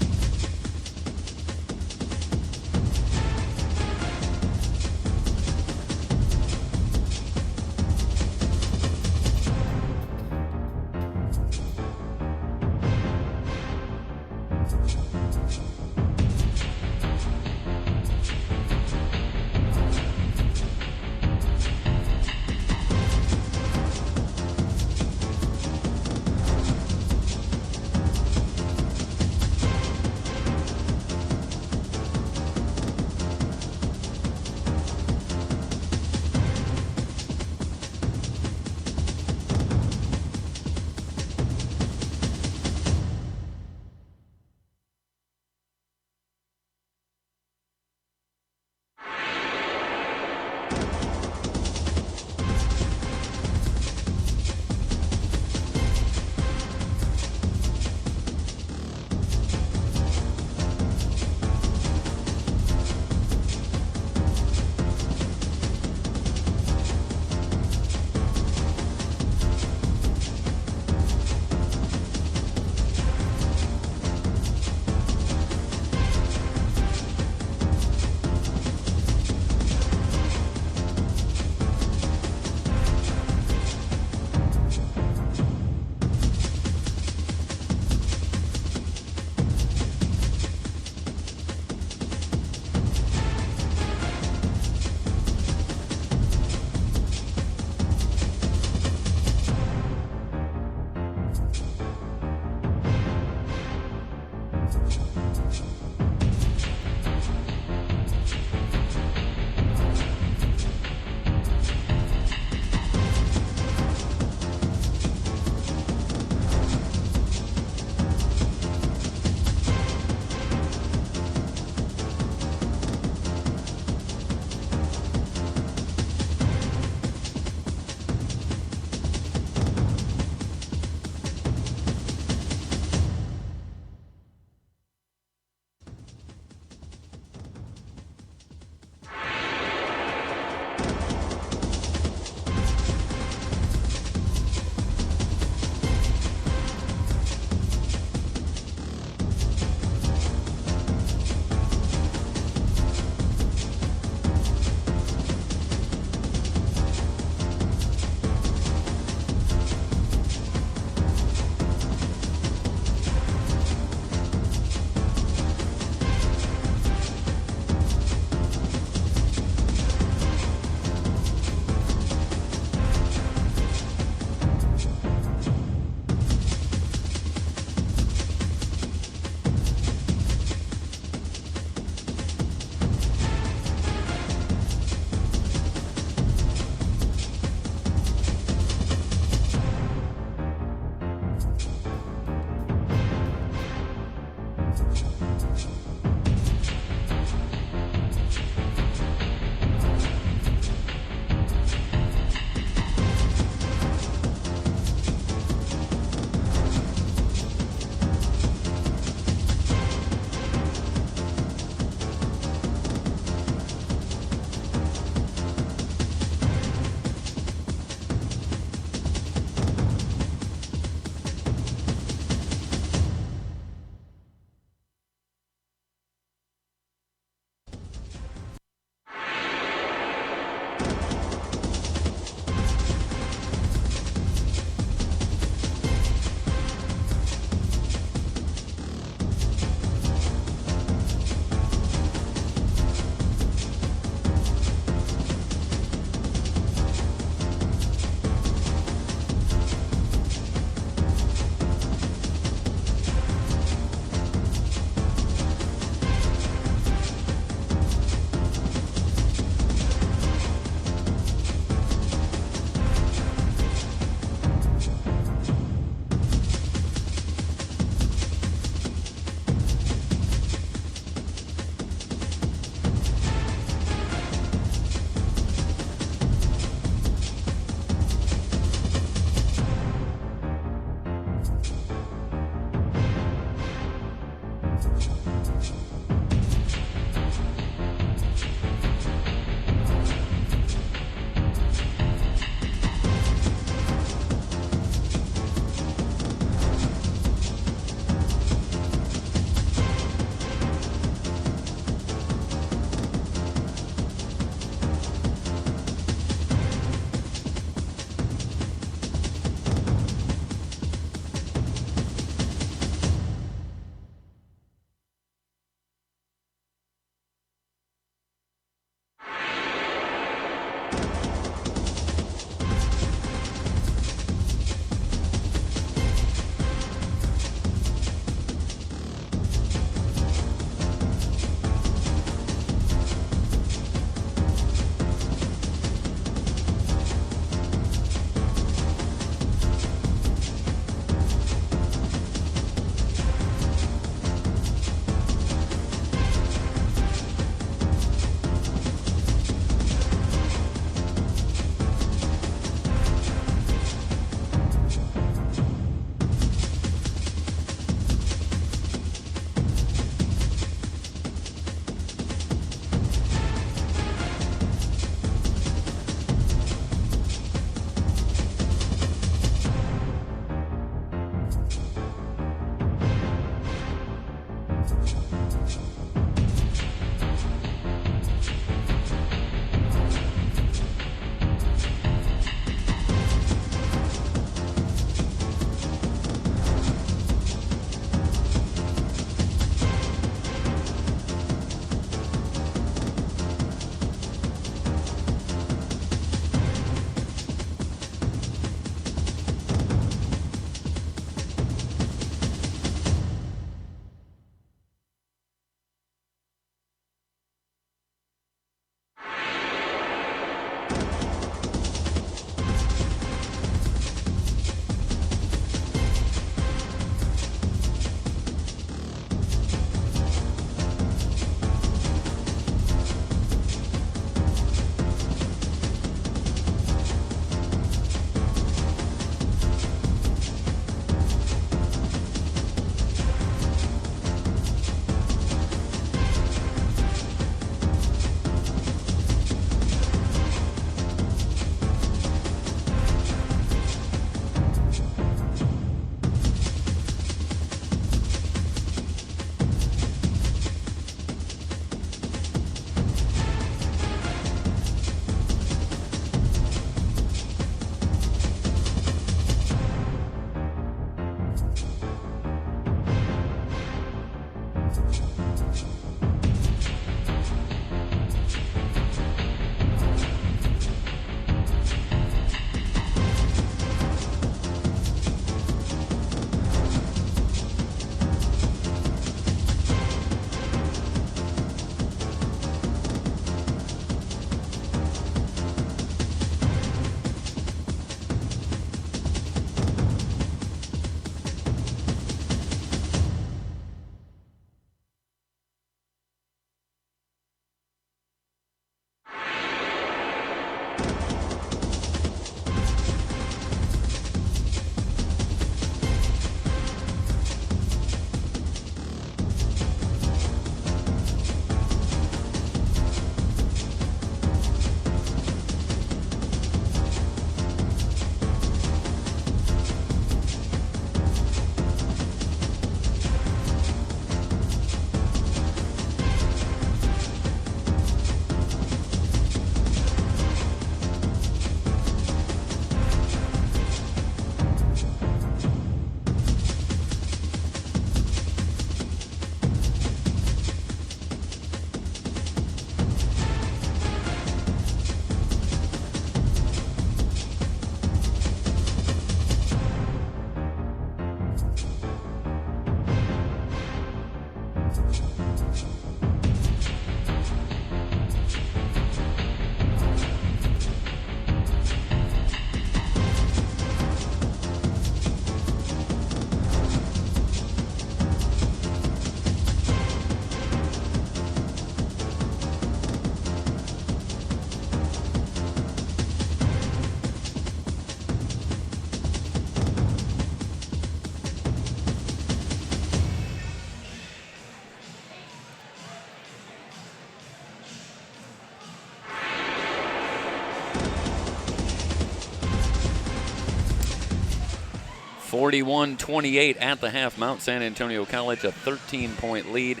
41-28 at the half. Mount San Antonio College, a 13-point lead.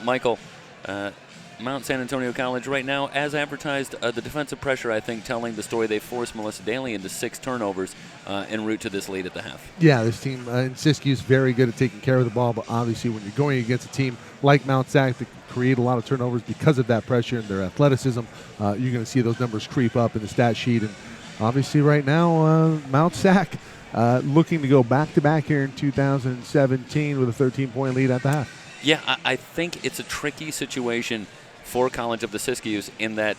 Michael, Mount San Antonio College right now, as advertised, the defensive pressure, I think, telling the story. They forced Melissa Daly into 6 turnovers en route to this lead at the half. Yeah, this team in Siskiyou is very good at taking care of the ball, but obviously when you're going against a team like Mount Sac that create a lot of turnovers because of that pressure and their athleticism, you're going to see those numbers creep up in the stat sheet. And obviously right now, Mount Sac looking to go back-to-back here in 2017 with a 13-point lead at the half. Yeah, I think it's a tricky situation for College of the Siskiyous in that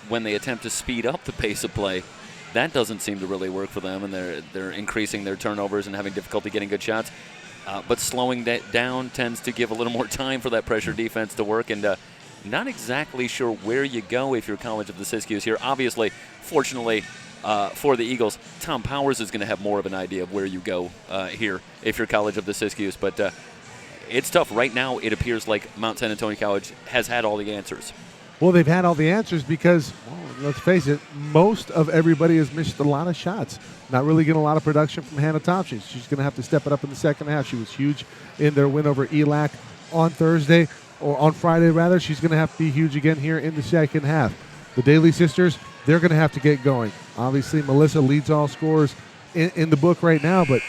when they attempt to speed up the pace of play, that doesn't seem to really work for them, and they're increasing their turnovers and having difficulty getting good shots. But slowing that down tends to give a little more time for that pressure defense to work, and not exactly sure where you go if you're College of the Siskiyous here. Obviously, fortunately for the Eagles, Tom Powers is going to have more of an idea of where you go here if you're College of the Siskiyous, but it's tough. Right now, it appears like Mount San Antonio College has had all the answers. Well, they've had all the answers because, well, let's face it, most of everybody has missed a lot of shots. Not really getting a lot of production from Hannah Thompson. She's going to have to step it up in the second half. She was huge in their win over ELAC on Thursday, or on Friday, rather. She's going to have to be huge again here in the second half. The Daly sisters, they're going to have to get going. Obviously, Melissa leads all scorers in the book right now, but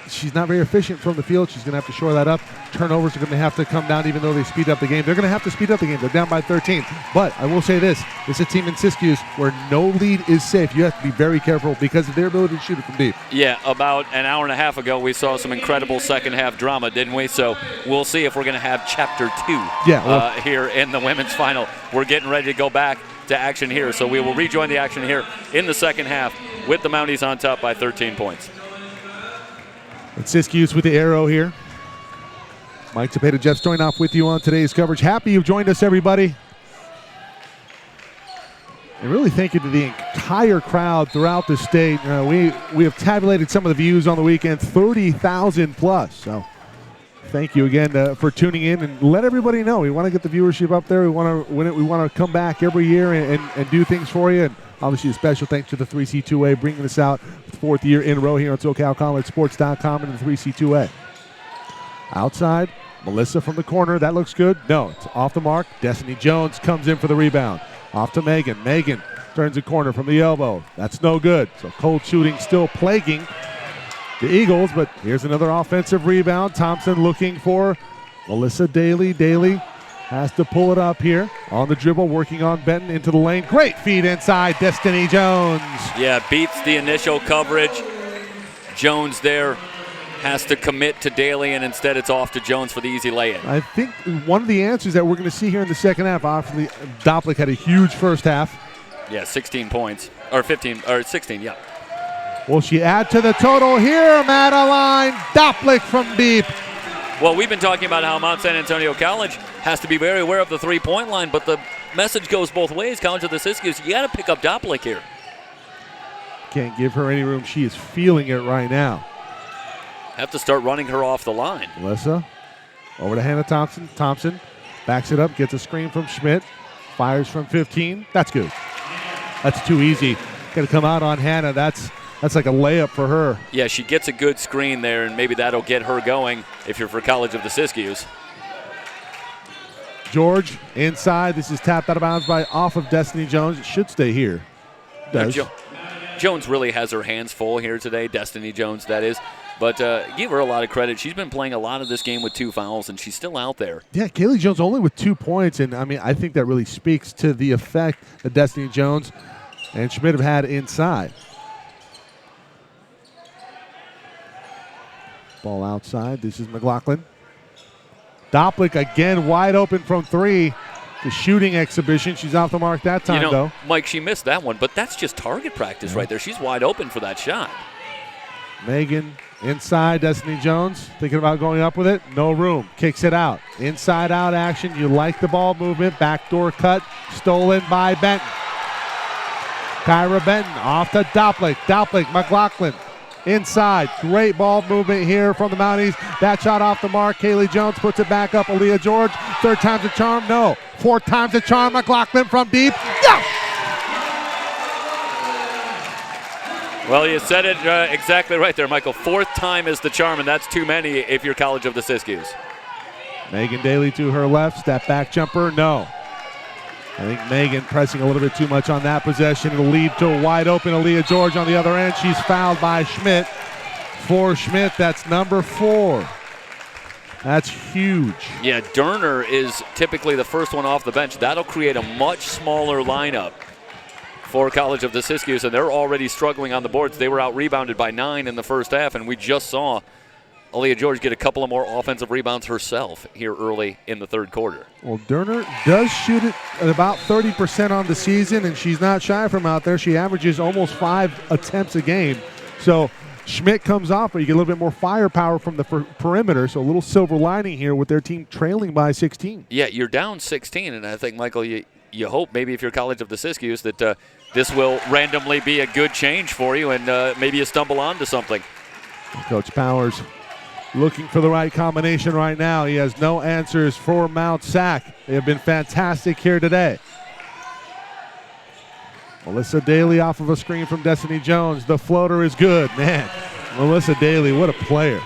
she's not very efficient from the field. She's going to have to shore that up. Turnovers are going to have to come down even though they speed up the game. They're going to have to speed up the game. They're down by 13. But I will say this. It's a team in Siskiyous where no lead is safe. You have to be very careful because of their ability to shoot it from deep. Yeah, about an hour and a half ago, we saw some incredible second-half drama, didn't we? So we'll see if we're going to have Chapter 2 here in the women's final. We're getting ready to go back to action here. So we will rejoin the action here in the second half with the Mounties on top by 13 points. And Siskiyous with the arrow here. Mike Cepeda, Jeff Stoynoff with you on today's coverage. Happy you've joined us, everybody. And really thank you to the entire crowd throughout the state. We have tabulated some of the views on the weekend, 30,000 plus. So thank you again for tuning in, and let everybody know we want to get the viewership up there. We want to come back every year and do things for you. And obviously, a special thanks to the 3C2A bringing this out for the 4th year in a row here on SoCalCollegeSports.com and the 3C2A. Outside, Melissa from the corner. That looks good. No, it's off the mark. Destiny Jones comes in for the rebound. Off to Megan. Megan turns the corner from the elbow. That's no good. So cold shooting still plaguing the Eagles, but here's another offensive rebound. Thompson looking for Melissa Daly. Daly has to pull it up here on the dribble, working on Benton into the lane. Great feed inside, Destiny Jones. Yeah, beats the initial coverage. Jones there has to commit to Daly, and instead it's off to Jones for the easy lay-in. I think one of the answers that we're going to see here in the second half, obviously Doplick had a huge first half. Yeah, 16 points, or 15, or 16, yeah. Will she add to the total here, Madeline Doplick from deep? Well, we've been talking about how Mount San Antonio College has to be very aware of the three-point line, but the message goes both ways. College of the Siskiyous, you got to pick up Doplick here. Can't give her any room. She is feeling it right now. Have to start running her off the line. Melissa over to Hannah Thompson. Thompson backs it up, gets a screen from Schmidt, fires from 15. That's good. That's too easy. Got to come out on Hannah. That's like a layup for her. Yeah, she gets a good screen there, and maybe that'll get her going if you're for College of the Siskiyous. George inside. This is tapped out of bounds off of Destiny Jones. It should stay here. Does. Jones really has her hands full here today. Destiny Jones, that is. But give her a lot of credit. She's been playing a lot of this game with 2 fouls, and she's still out there. Yeah, Kaylee Jones only with 2 points, and I mean, I think that really speaks to the effect that Destiny Jones and Schmidt have had inside. Ball outside. This is McLaughlin. Doplick again wide open from 3. The shooting exhibition. She's off the mark that time, though. Mike, she missed that one, but that's just target practice right there. She's wide open for that shot. Megan inside. Destiny Jones thinking about going up with it. No room. Kicks it out. Inside out action. You like the ball movement. Backdoor cut. Stolen by Benton. Kyra Benton off to Doplick. Doplick, McLaughlin. Inside. Great ball movement here from the Mounties. That shot off the mark. Kaylee Jones puts it back up. Aaliyah George. 3rd time's a charm. No. 4th time's a charm. McLaughlin from deep. Yes! Well, you said it exactly right there, Michael. 4th time is the charm, and that's too many if you're College of the Siskiyous. Megan Daly to her left. Step back jumper. No. I think Megan pressing a little bit too much on that possession. It'll lead to a wide open Aaliyah George on the other end. She's fouled by Schmidt. For Schmidt, that's number 4. That's huge. Yeah, Durner is typically the first one off the bench. That'll create a much smaller lineup for College of the Siskiyous, and they're already struggling on the boards. They were out-rebounded by 9 in the first half, and we just saw Aaliyah George get a couple of more offensive rebounds herself here early in the 3rd quarter. Well, Durner does shoot it at about 30% on the season, and she's not shy from out there. She averages almost 5 attempts a game. So Schmidt comes off, but you get a little bit more firepower from the perimeter, so a little silver lining here with their team trailing by 16. Yeah, you're down 16, and I think, Michael, you hope maybe if you're College of the Siskiyous that this will randomly be a good change for you and maybe you stumble onto something. Coach Powers looking for the right combination right now. He has no answers for Mount Sac. They have been fantastic here today. Melissa Daly off of a screen from Destiny Jones. The floater is good. Man, Melissa Daly, what a player.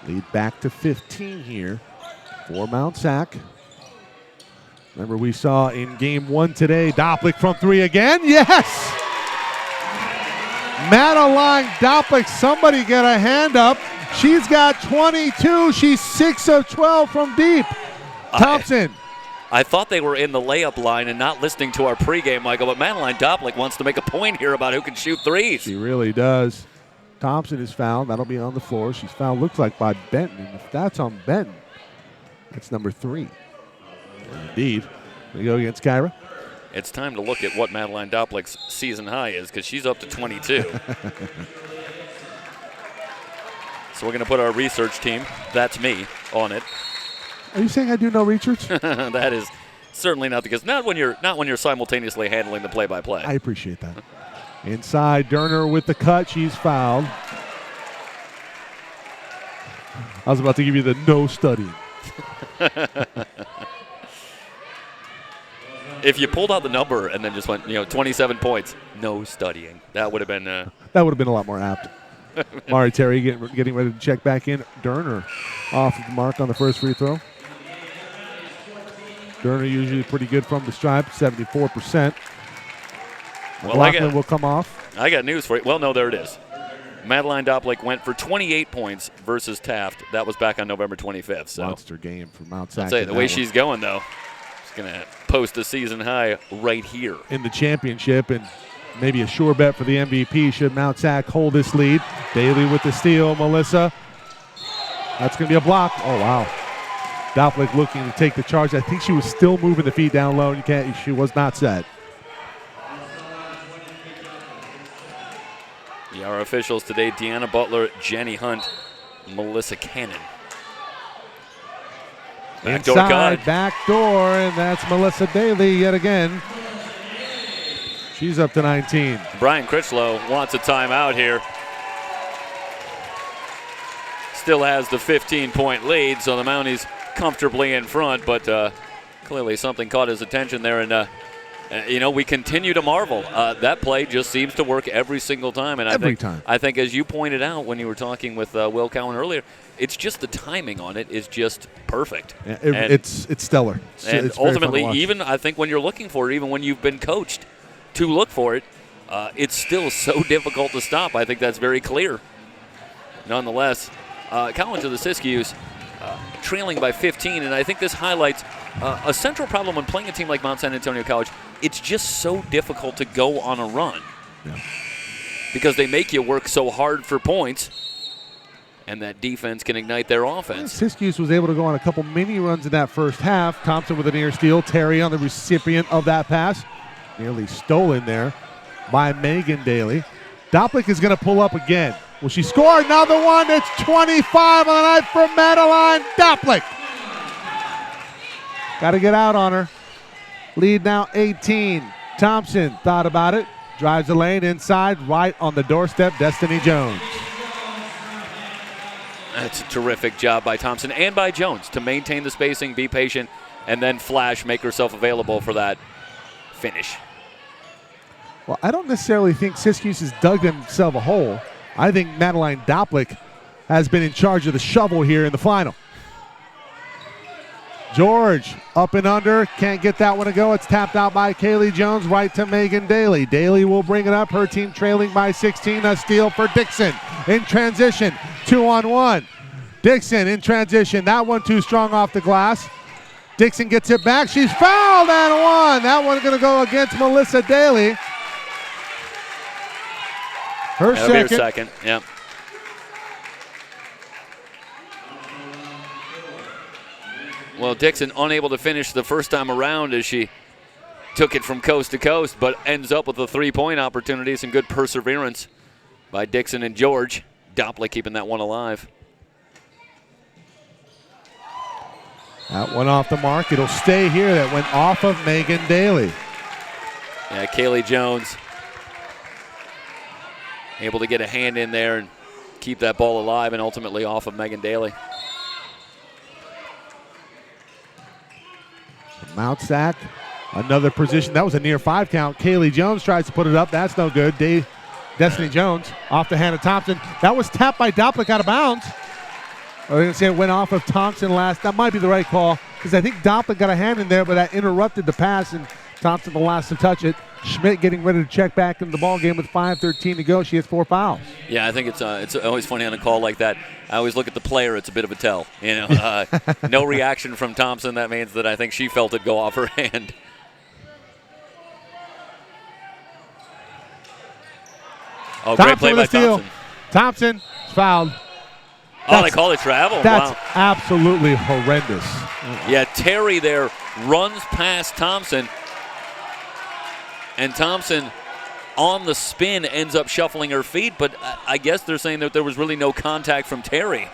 Lead back to 15 here for Mount Sac. Remember we saw in game 1 today, Doplick from 3 again. Yes! Madeline Doplick, somebody get a hand up. She's got 22. She's 6 of 12 from deep. Thompson. I thought they were in the layup line and not listening to our pregame, Michael, but Madeline Doplick wants to make a point here about who can shoot threes. She really does. Thompson is fouled. That'll be on the floor. She's fouled, looks like, by Benton. And if that's on Benton, that's number 3. Indeed. We go against Kyra. It's time to look at what Madeline Doplick's season high is because she's up to 22. So we're going to put our research team, that's me, on it. Are you saying I do no research? That is certainly not the case. Not when you're simultaneously handling the play-by-play. I appreciate that. Inside, Durner with the cut. She's fouled. I was about to give you the no studying. If you pulled out the number and then just went, 27 points, no studying, that would have been. That would have been a lot more apt. Mari Terry getting ready to check back in. Durner off of the mark on the first free throw. Durner usually pretty good from the stripe, 74%. Well, Laughlin will come off. I got news for you. Well, no, there it is. Madeline Doplick went for 28 points versus Taft. That was back on November 25th. So. Monster game for Mount Sac. I'll tell you, the way she's going, though, she's going to post a season high right here. In the championship, and maybe a sure bet for the MVP should Mount Sac hold this lead. Daly with the steal. Melissa. That's going to be a block. Oh, wow. Doplick looking to take the charge. I think she was still moving the feet down low. She was not set. Our officials today, Deanna Butler, Jenny Hunt, Melissa Cannon. Backdoor Inside, backdoor, and that's Melissa Daly yet again. She's up to 19. Brian Critchlow wants a timeout here. Still has the 15-point lead, so the Mounties comfortably in front, but clearly something caught his attention there, and we continue to marvel. That play just seems to work every single time. And I think, as you pointed out when you were talking with Will Cowan earlier, it's just the timing on it is just perfect. Yeah, it's stellar. It's ultimately, even I think when you're looking for it, even when you've been coached to look for it, it's still so difficult to stop. I think that's very clear. Nonetheless, College of the Siskiyous trailing by 15, and I think this highlights a central problem when playing a team like Mount San Antonio College. It's just so difficult to go on a run because they make you work so hard for points. and that defense can ignite their offense. Siskiyou was able to go on a couple mini runs in that first half. Thompson with a near steal. Terry on the recipient of that pass. Nearly stolen there by Megan Daly. Doplick is going to pull up again. Will she score another one? It's 25 on the night for Madeline Doplick. Got to get out on her. Lead now 18. Thompson thought about it. Drives the lane inside, right on the doorstep, Destiny Jones. That's a terrific job by Thompson and by Jones to maintain the spacing, be patient, and then flash, make herself available for that finish. Well, I don't necessarily think Siskiyou has dug themselves a hole. I think Madeline Doplick has been in charge of the shovel here in the final. George up and under, can't get that one to go. It's tapped out by Kaylee Jones, right to Megan Daly. Daly will bring it up, her team trailing by 16. A steal for Dixon in transition, 2-on-1. Dixon in transition, that one too strong off the glass. Dixon gets it back, she's fouled and one. That one's gonna go against Melissa Daly. Her second. Yep. Well, Dixon unable to finish the first time around as she took it from coast to coast, but ends up with a three-point opportunity. Some good perseverance by Dixon and George. Doplick keeping that one alive. That one off the mark. It'll stay here. That went off of Megan Daly. Yeah, Kaylee Jones able to get a hand in there and keep that ball alive and ultimately off of Megan Daly. Mount sack, another position. That was a near 5 count. Kaylee Jones tries to put it up. That's no good. Destiny Jones off the hand of Thompson. That was tapped by Doplick out of bounds. I was going to say it went off of Thompson last. That might be the right call because I think Doplick got a hand in there, but that interrupted the pass, and Thompson the last to touch it. Schmidt getting ready to check back into the ball game with 5:13 to go. She has 4 fouls. Yeah, I think it's always funny on a call like that. I always look at the player. It's a bit of a tell. You know, no reaction from Thompson. That means that I think she felt it go off her hand. Oh, great play by Thompson. Thompson fouled. Oh, they call it travel. That's wow. Absolutely horrendous. Yeah, Terry there runs past Thompson. And Thompson, on the spin, ends up shuffling her feet, but I guess they're saying that there was really no contact from Terry.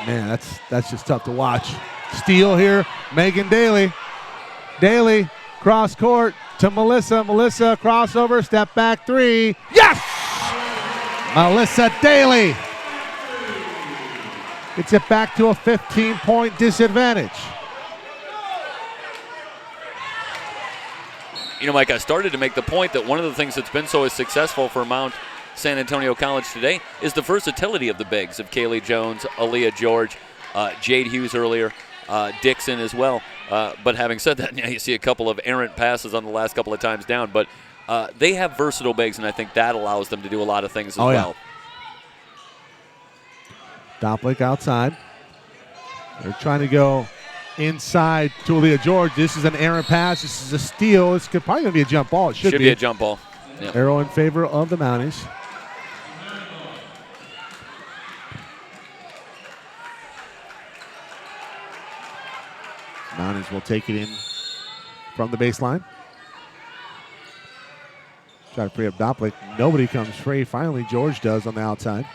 Man, that's just tough to watch. Steal here, Megan Daly. Daly, cross court to Melissa. Melissa, crossover, step back 3. Yes! Melissa Daly gets it back to a 15-point disadvantage. You know, Mike, I started to make the point that one of the things that's been so successful for Mount San Antonio College today is the versatility of the bigs, of Kaylee Jones, Aaliyah George, Jade Hughes earlier, Dixon as well. But having said that, you see a couple of errant passes on the last couple of times down. But they have versatile bigs, and I think that allows them to do a lot of things as well. Doplick outside. They're trying to go inside to Aaliyah George. This is an errant pass. This is a steal. It's probably going to be a jump ball. It should be a jump ball. Yep. Arrow in favor of the Mounties. Mounties will take it in from the baseline. Try to free up Doplick. Nobody comes free. Finally, George does on the outside.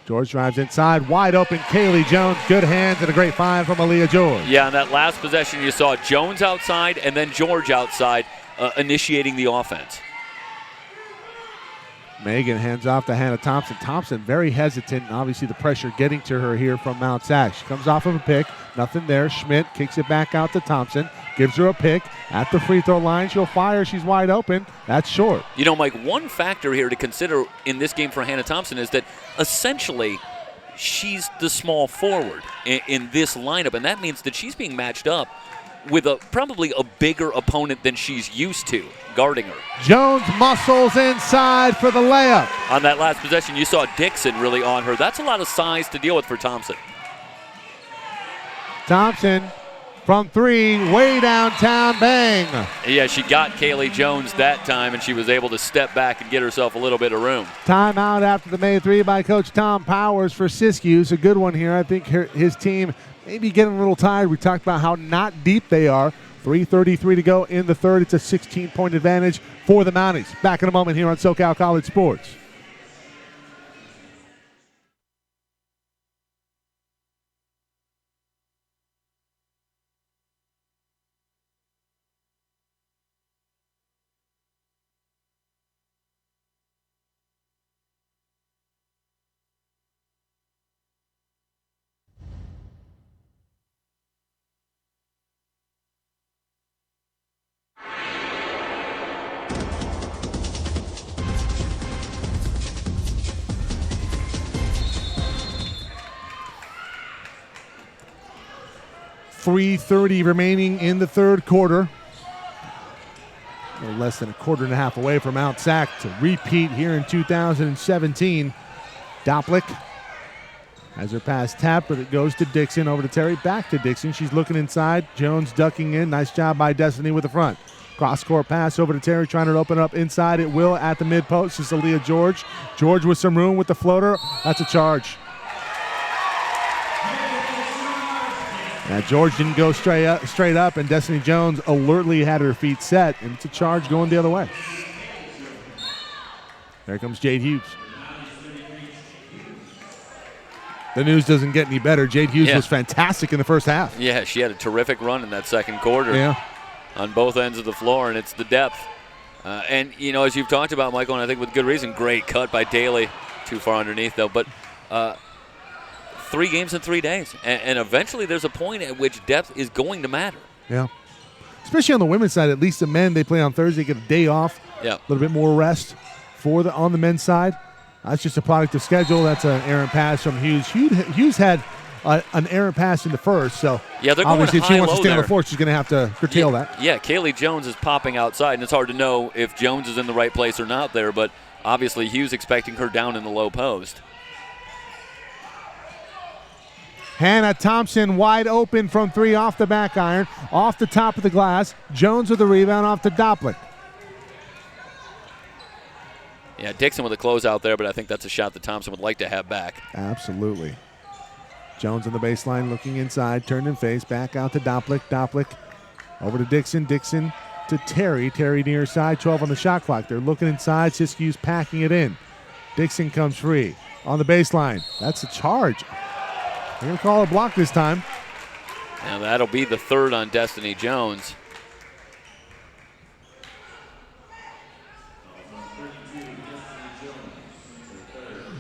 George drives inside, wide open. Kaylee Jones, good hands, and a great find from Aaliyah George. Yeah, on that last possession, you saw Jones outside and then George outside initiating the offense. Megan hands off to Hannah Thompson. Thompson very hesitant, and obviously the pressure getting to her here from Mount Sac. She comes off of a pick, nothing there. Schmidt kicks it back out to Thompson, gives her a pick. At the free throw line, she'll fire. She's wide open. That's short. You know, Mike, one factor here to consider in this game for Hannah Thompson is that essentially she's the small forward in this lineup, and that means that she's being matched up with probably a bigger opponent than she's used to guarding her. Jones muscles inside for the layup. On that last possession, you saw Dixon really on her. That's a lot of size to deal with for Thompson. Thompson from 3, way downtown, bang. Yeah, she got Kaylee Jones that time, and she was able to step back and get herself a little bit of room. Timeout after the made 3 by Coach Tom Powers for Siskiyou. It's a good one here. I think his team may be getting a little tired. We talked about how not deep they are. 3:33 to go in the third. It's a 16-point advantage for the Mounties. Back in a moment here on SoCal College Sports. .330 remaining in the third quarter. A little less than a quarter and a half away from Mount Sac to repeat here in 2017. Doplick has her pass tapped, but it goes to Dixon, over to Terry, back to Dixon. She's looking inside. Jones ducking in. Nice job by Destiny with the front. Cross-court pass over to Terry, trying to open up inside. It will at the mid-post. This is Aaliyah George. George with some room with the floater. That's a charge. Now George didn't go straight up, and Destiny Jones alertly had her feet set, and it's a charge going the other way. There comes Jade Hughes. The news doesn't get any better. Jade Hughes was fantastic in the first half. Yeah, she had a terrific run in that second quarter on both ends of the floor, and it's the depth. And, you know, as you've talked about, Michael, and I think with good reason, great cut by Daly. Too far underneath, though. But 3 games in 3 days. And eventually there's a point at which depth is going to matter. Yeah. Especially on the women's side. At least the men, they play on Thursday, get a day off. Yeah. A little bit more rest on the men's side. That's just a product of schedule. That's an errant pass from Hughes. Hughes had an errant pass in the first, so they're going obviously if she wants to stay there on the floor, she's going to have to curtail that. Yeah, Kaylee Jones is popping outside, and it's hard to know if Jones is in the right place or not there, but obviously Hughes expecting her down in the low post. Hannah Thompson wide open from 3 off the back iron, off the top of the glass. Jones with the rebound off to Doplick. Yeah, Dixon with a closeout there, but I think that's a shot that Thompson would like to have back. Absolutely. Jones on the baseline looking inside, turned and face, back out to Doplick. Doplick over to Dixon. Dixon to Terry. Terry near side, 12 on the shot clock. They're looking inside. Siskiyou's packing it in. Dixon comes free on the baseline. That's a charge. They're going to call a block this time. Now that'll be the third on Destiny Jones.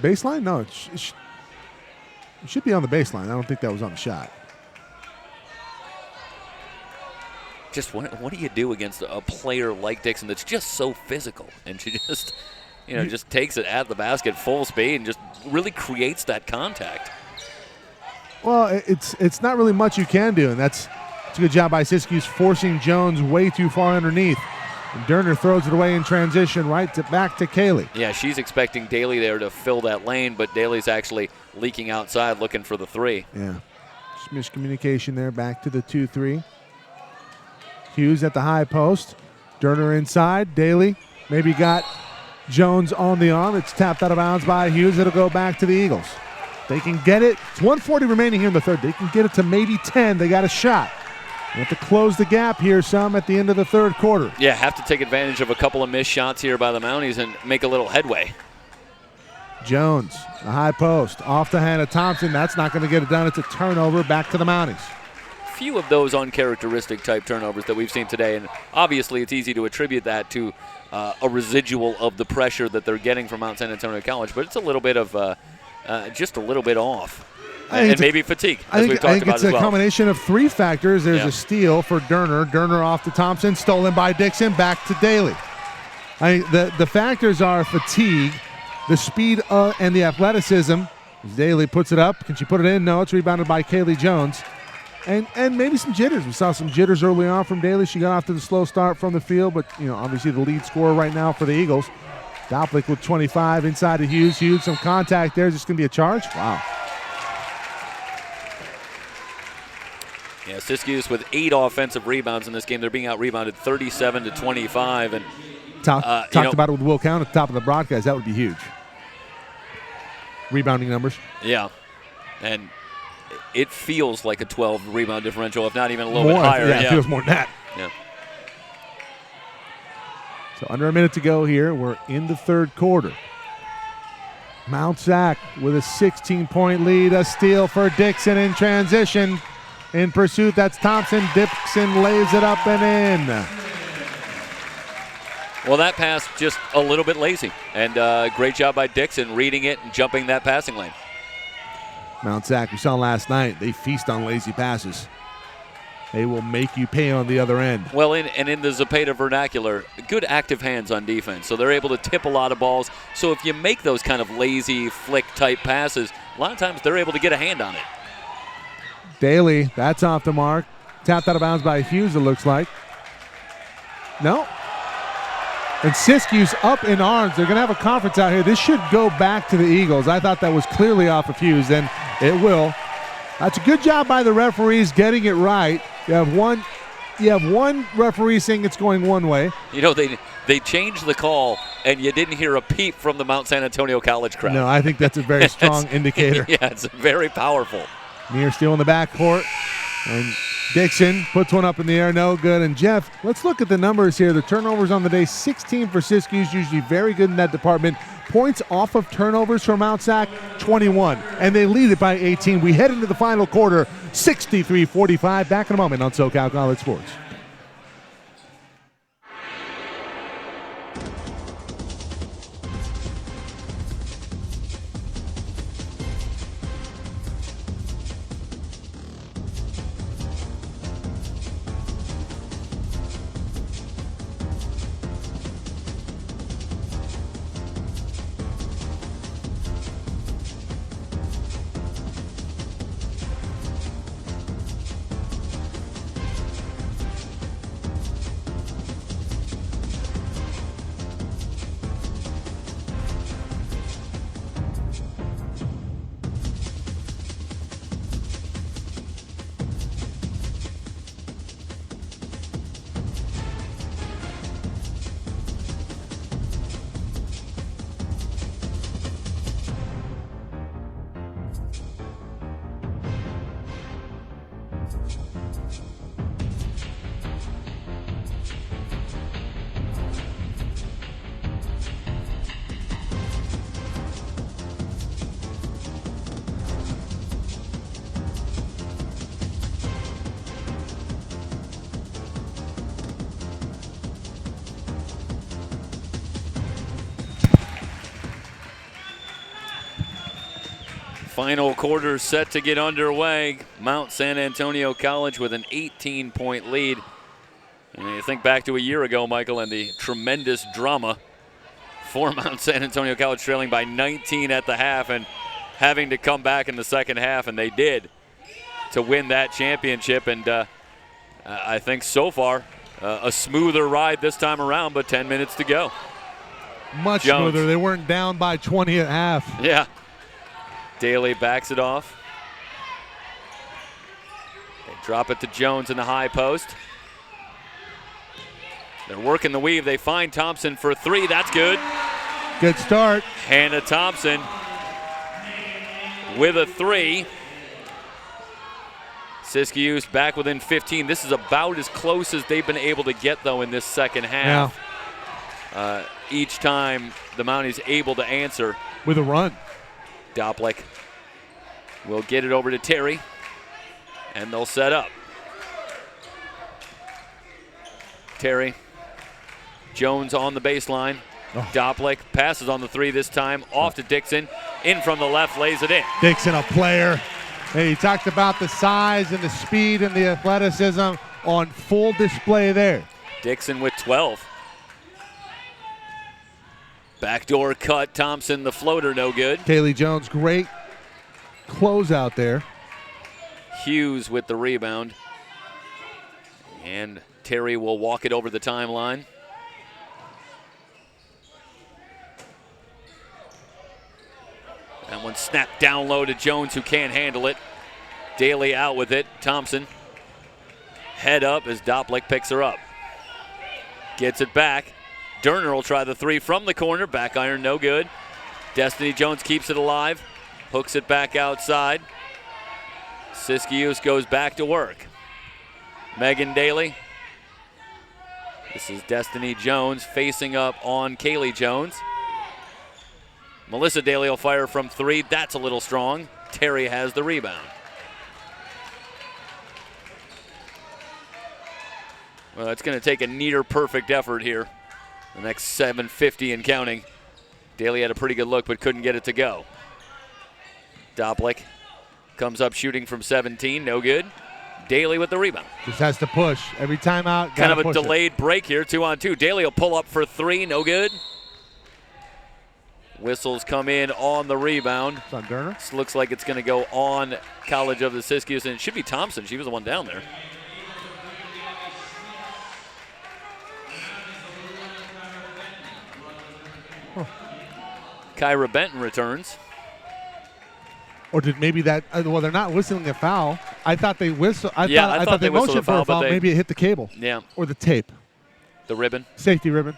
Baseline? No, it should be on the baseline. I don't think that was on the shot. Just what do you do against a player like Dixon that's just so physical, and she just, just takes it at the basket full speed and just really creates that contact. Well, it's not really much you can do, and it's a good job by Siskiyou's forcing Jones way too far underneath. And Derner throws it away in transition back to Kaylee. Yeah, she's expecting Daly there to fill that lane, but Daly's actually leaking outside looking for the 3. Yeah, just miscommunication there, back to the 2-3. Hughes at the high post. Derner inside. Daly maybe got Jones on the arm. It's tapped out of bounds by Hughes. It'll go back to the Eagles. They can get it. It's 1:40 remaining here in the third. They can get it to maybe 10. They got a shot. They have to close the gap here some at the end of the third quarter. Yeah, have to take advantage of a couple of missed shots here by the Mounties and make a little headway. Jones, the high post, off to Hannah Thompson. That's not going to get it done. It's a turnover back to the Mounties. Few of those uncharacteristic type turnovers that we've seen today, and obviously it's easy to attribute that to a residual of the pressure that they're getting from Mount San Antonio College, but it's a little bit of just a little bit off. And maybe fatigue, as we've talked about as well. I think it's a combination of 3 factors. There's a steal for Derner. Derner off to Thompson, stolen by Dixon, back to Daly. The factors are fatigue, the speed and the athleticism. Daly puts it up. Can she put it in? No, it's rebounded by Kaylee Jones. And maybe some jitters. We saw some jitters early on from Daly. She got off to the slow start from the field, but obviously the lead scorer right now for the Eagles. Doplick with 25 inside to Hughes. Hughes, some contact there. Is this going to be a charge? Wow. Yeah, Siskiyous with 8 offensive rebounds in this game. They're being out-rebounded 37-25. And Talked about it with Will Count at the top of the broadcast. That would be huge. Rebounding numbers. Yeah, and it feels like a 12 rebound differential, if not even a little bit higher. Yeah, it feels more than that. Yeah. So under a minute to go here. We're in the third quarter. Mount Sac with a 16-point lead. A steal for Dixon in transition. In pursuit, that's Thompson. Dixon lays it up and in. Well, that pass just a little bit lazy. And great job by Dixon reading it and jumping that passing lane. Mount Sac, we saw last night, they feast on lazy passes. They will make you pay on the other end. Well, in the Zepeda vernacular, good active hands on defense. So they're able to tip a lot of balls. So if you make those kind of lazy flick-type passes, a lot of times they're able to get a hand on it. Daly, that's off the mark. Tapped out of bounds by Hughes, it looks like. No. And Siskiyous up in arms. They're going to have a conference out here. This should go back to the Eagles. I thought that was clearly off of Hughes, and it will. That's a good job by the referees getting it right. You have one referee saying it's going one way. You know, they changed the call, and you didn't hear a peep from the Mount San Antonio College crowd. No, I think that's a very strong indicator. Yeah, it's very powerful. Near still in the backcourt. And Dixon puts one up in the air, no good. And Jeff, let's look at the numbers here. The turnovers on the day, 16 for Siskiyous, usually very good in that department. Points off of turnovers for Mount Sac, 21. And they lead it by 18. We head into the final quarter, 63-45. Back in a moment on SoCal College Sports. Final quarter set to get underway. Mount San Antonio College with an 18-point lead. And you think back to a year ago, Michael, and the tremendous drama for Mount San Antonio College, trailing by 19 at the half and having to come back in the second half, and they did, to win that championship. And I think so far a smoother ride this time around, but 10 minutes to go. Much smoother. They weren't down by 20 at half. Yeah. Daly backs it off. They drop it to Jones in the high post. They're working the weave. They find Thompson for three. That's good. Good start. Hannah Thompson with a three. Siskiyous back within 15. This is about as close as they've been able to get, though, in this second half. Yeah. Each time the Mounties able to answer. With a run. Doplick will get it over to Terry, and they'll set up. Terry, Jones on the baseline. Oh. Doplick passes on the three this time, off to Dixon. In from the left, lays it in. Dixon, a player. Hey, he talked about the size and the speed and the athleticism on full display there. Dixon with 12. Backdoor cut, Thompson, the floater, no good. Kaylee Jones, great closeout there. Hughes with the rebound. And Terry will walk it over the timeline. That one snapped down low to Jones, who can't handle it. Daly out with it. Thompson head up as Doplick picks her up. Gets it back. Derner will try the three from the corner. Back iron, no good. Destiny Jones keeps it alive. Hooks it back outside. Siskiyou goes back to work. Megan Daly. This is Destiny Jones facing up on Kaylee Jones. Melissa Daly will fire from three. That's a little strong. Terry has the rebound. Well, it's going to take a near perfect effort here. The next 7:50 and counting. Daly had a pretty good look but couldn't get it to go. Doplick comes up shooting from 17, no good. Daly with the rebound. Just has to push. Every time out, kind of a push delayed break here, 2-on-2. Daly will pull up for three, no good. Whistles come in on the rebound. It's on Derner. This looks like it's going to go on College of the Siskiyous, and it should be Thompson. She was the one down there. Kyra Benton returns. Or did maybe that? Well, they're not whistling a foul. I thought they whistle. I thought they whistled motioned for a foul. Maybe it hit the cable. Yeah. Or the tape. The ribbon. Safety ribbon.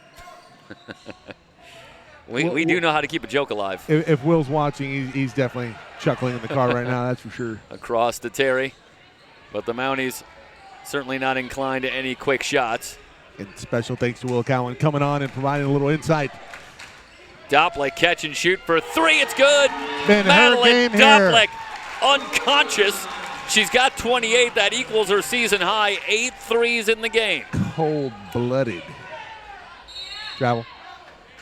We do know how to keep a joke alive. If Will's watching, he's definitely chuckling in the car right now. That's for sure. Across to Terry, but the Mounties certainly not inclined to any quick shots. And special thanks to Will Cowan coming on and providing a little insight. Doplick catch and shoot for three. It's good. Been Madeline her game Doplick here. Unconscious. She's got 28. That equals her season high. 8 threes in the game. Cold-blooded. Travel.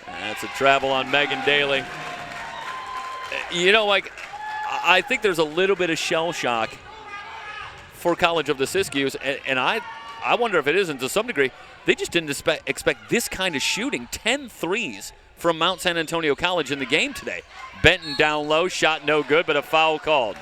That's a travel on Megan Daly. You know, like, I think there's a little bit of shell shock for College of the Siskiyous, and I wonder if it isn't to some degree. They just didn't expect this kind of shooting. 10 threes from Mount San Antonio College in the game today. Benton down low, shot no good, but a foul called.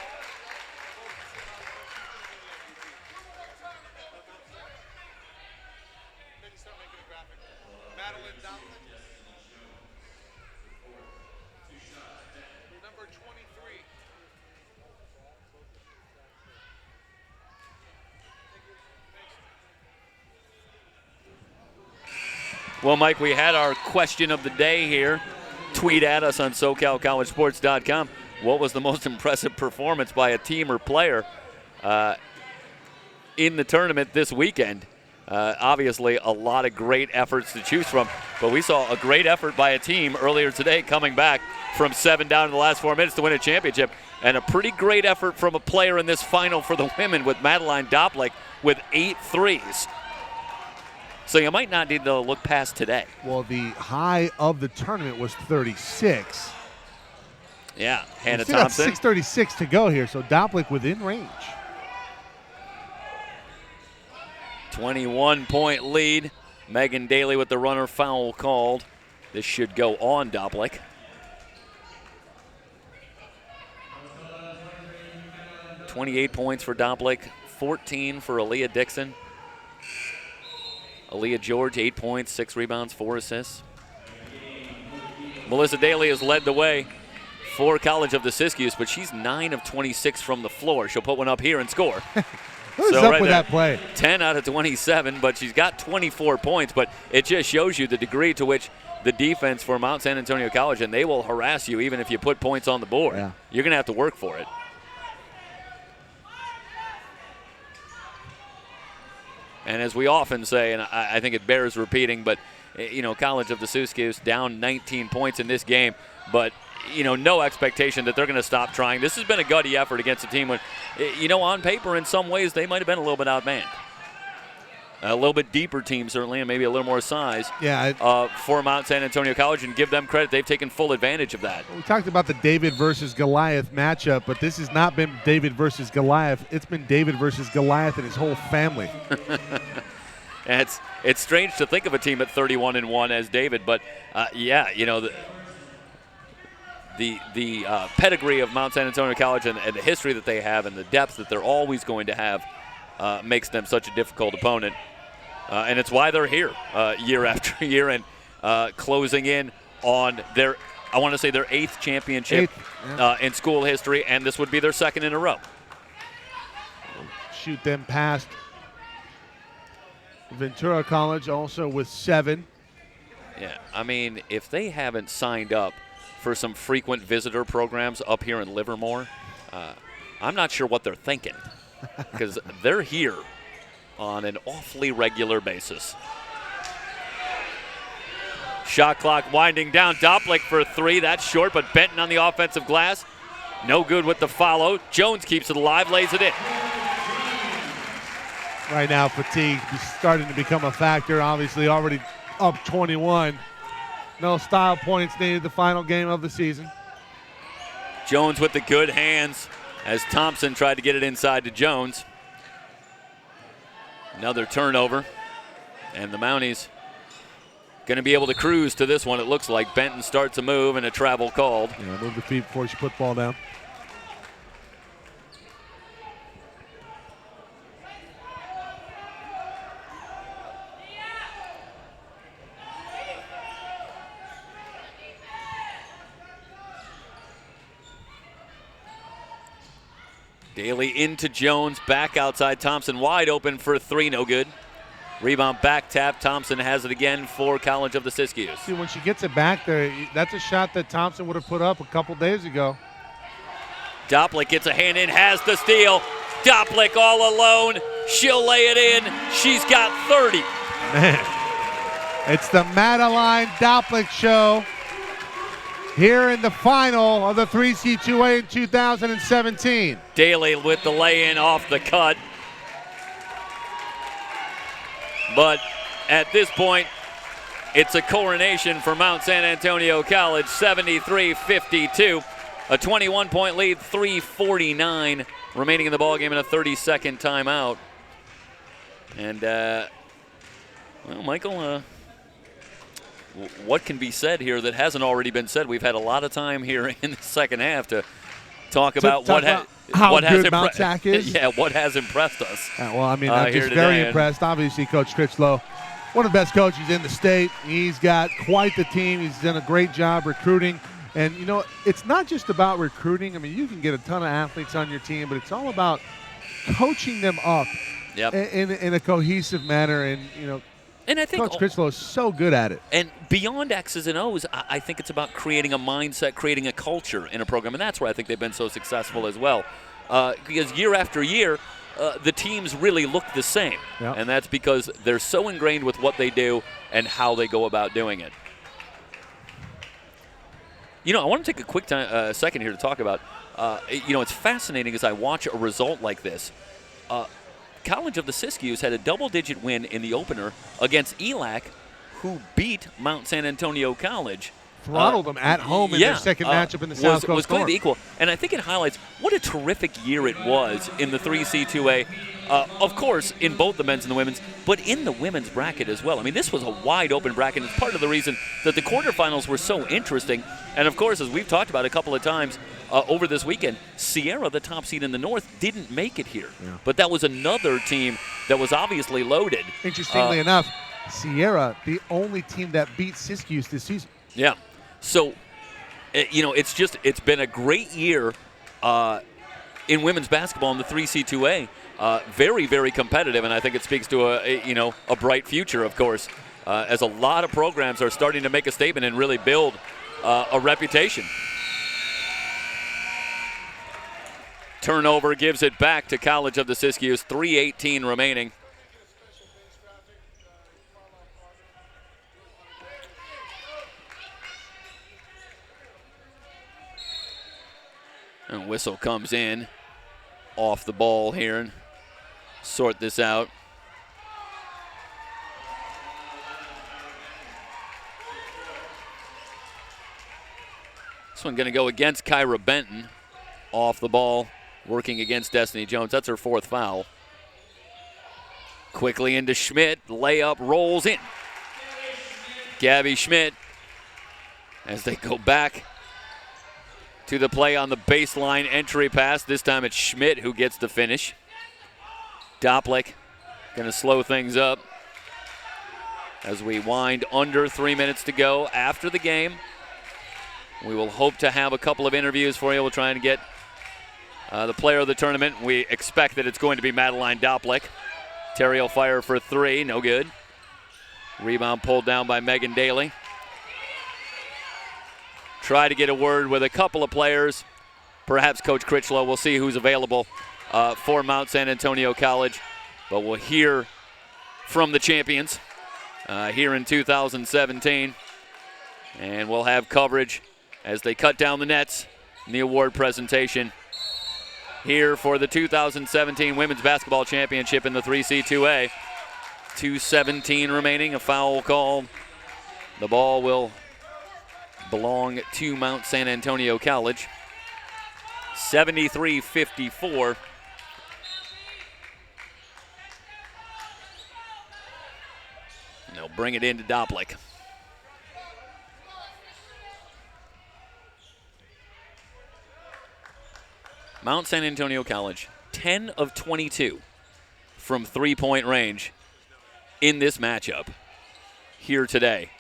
Well, Mike, we had our question of the day here. Tweet at us on SoCalCollegeSports.com. What was the most impressive performance by a team or player in the tournament this weekend? Obviously, a lot of great efforts to choose from, but we saw a great effort by a team earlier today coming back from 7 down in the last 4 minutes to win a championship, and a pretty great effort from a player in this final for the women with Madeline Doplick with 8 threes. So you might not need to look past today. Well, the high of the tournament was 36. Yeah, Hannah Still Thompson. 6:36 to go here, so Doplick within range. 21-point lead. Megan Daly with the runner foul called. This should go on Doplick. .28 points for Doplick, 14 for Aaliyah Dixon. Aaliyah George, 8 points, 6 rebounds, 4 assists. Melissa Daly has led the way for College of the Siskiyous, but she's 9 of 26 from the floor. She'll put one up here and score. Who's up with that play? 10 out of 27, but she's got 24 points. But it just shows you the degree to which the defense for Mount San Antonio College, and they will harass you even if you put points on the board. Yeah. You're going to have to work for it. And as we often say, and I think it bears repeating, but, you know, College of the Siskiyous down 19 points in this game, but, you know, no expectation that they're going to stop trying. This has been a gutty effort against a team when, you know, on paper in some ways they might have been a little bit outmanned. A little bit deeper team, certainly, and maybe a little more size for Mount San Antonio College, and give them credit. They've taken full advantage of that. We talked about the David versus Goliath matchup, but this has not been David versus Goliath. It's been David versus Goliath and his whole family. And it's strange to think of a team at 31-1 as David, but, yeah, you know, the pedigree of Mount San Antonio College and the history that they have and the depth that they're always going to have makes them such a difficult opponent. And it's why they're here year after year and closing in on their, I want to say, their 8th championship in school history, and this would be their 2nd in a row. Shoot them past Ventura College also with 7. Yeah, I mean, if they haven't signed up for some frequent visitor programs up here in Livermore, I'm not sure what they're thinking, because they're here on an awfully regular basis. Shot clock winding down. Doplick for 3. That's short, but Benton on the offensive glass. No good with the follow. Jones keeps it alive, lays it in. Right now, fatigue is starting to become a factor. Obviously, already up 21. No style points needed the final game of the season. Jones with the good hands as Thompson tried to get it inside to Jones. Another turnover, and the Mounties going to be able to cruise to this one. It looks like Benton starts a move and a travel called. Yeah, move the feet before you put the ball down. Daly into Jones, back outside. Thompson wide open for 3, no good. Rebound back tap. Thompson has it again for College of the Siskiyous. See, when she gets it back there, that's a shot that Thompson would have put up a couple days ago. Doplick gets a hand in, has the steal. Doplick all alone. She'll lay it in. She's got 30. Man, it's the Madeline Doplick show here in the final of the 3C2A in 2017. Daly with the lay-in off the cut. But at this point, it's a coronation for Mount San Antonio College, 73-52. A 21-point lead, 3:49 remaining in the ballgame and a 30-second timeout. And, well, Michael, what can be said here that hasn't already been said? We've had a lot of time here in the second half to talk about how good Mount Sac is. Yeah, what has impressed us. Well, I mean, I'm just very impressed. Obviously, Coach Critchlow, one of the best coaches in the state. He's got quite the team. He's done a great job recruiting. And, you know, it's not just about recruiting. I mean, you can get a ton of athletes on your team, but it's all about coaching them up in a cohesive manner. And, you know, and I think Coach Critchlow is so good at it. And beyond X's and O's, I think it's about creating a mindset, creating a culture in a program. And that's where I think they've been so successful as well. Because year after year, the teams really look the same. Yep. And that's because they're so ingrained with what they do and how they go about doing it. You know, I want to take a quick second here to talk about, you know, it's fascinating as I watch a result like this. College of the Siskiyous had a double-digit win in the opener against ELAC, who beat Mount San Antonio College. Throttled them at home in their second matchup in the South Coast. Was clearly the equal. And I think it highlights what a terrific year it was in the 3C2A. Of course, in both the men's and the women's, but in the women's bracket as well. I mean, this was a wide-open bracket. It's part of the reason that the quarterfinals were so interesting. And, of course, as we've talked about a couple of times over this weekend, Sierra, the top seed in the North, didn't make it here. Yeah. But that was another team that was obviously loaded. Interestingly enough, Sierra, the only team that beat Siskiyous this season. Yeah. So, you know, it's been a great year in women's basketball in the 3C2A. Very, very competitive, and I think it speaks to a bright future, of course, as a lot of programs are starting to make a statement and really build a reputation. Turnover gives it back to College of the Siskiyous, 3:18 remaining. And whistle comes in off the ball here and sort this out. This one going to go against Kyra Benton. Off the ball, working against Destiny Jones. That's her 4th foul. Quickly into Schmidt. Layup rolls in. Gabby Schmidt, as they go back to the play on the baseline entry pass. This time it's Schmidt who gets the finish. Doplick going to slow things up as we wind under 3 minutes to go after the game. We will hope to have a couple of interviews for you. We'll try and get the player of the tournament. We expect that it's going to be Madeline Doplick. Terry will fire for three, no good. Rebound pulled down by Megan Daly. Try to get a word with a couple of players. Perhaps Coach Critchlow. We'll see who's available for Mount San Antonio College. But we'll hear from the champions here in 2017. And we'll have coverage as they cut down the nets in the award presentation here for the 2017 Women's Basketball Championship in the 3C2A. 2:17 remaining, a foul called. The ball will belong to Mount San Antonio College. 73-54. And they'll bring it into Doplick. Mount San Antonio College, 10 of 22 from three-point range in this matchup here today.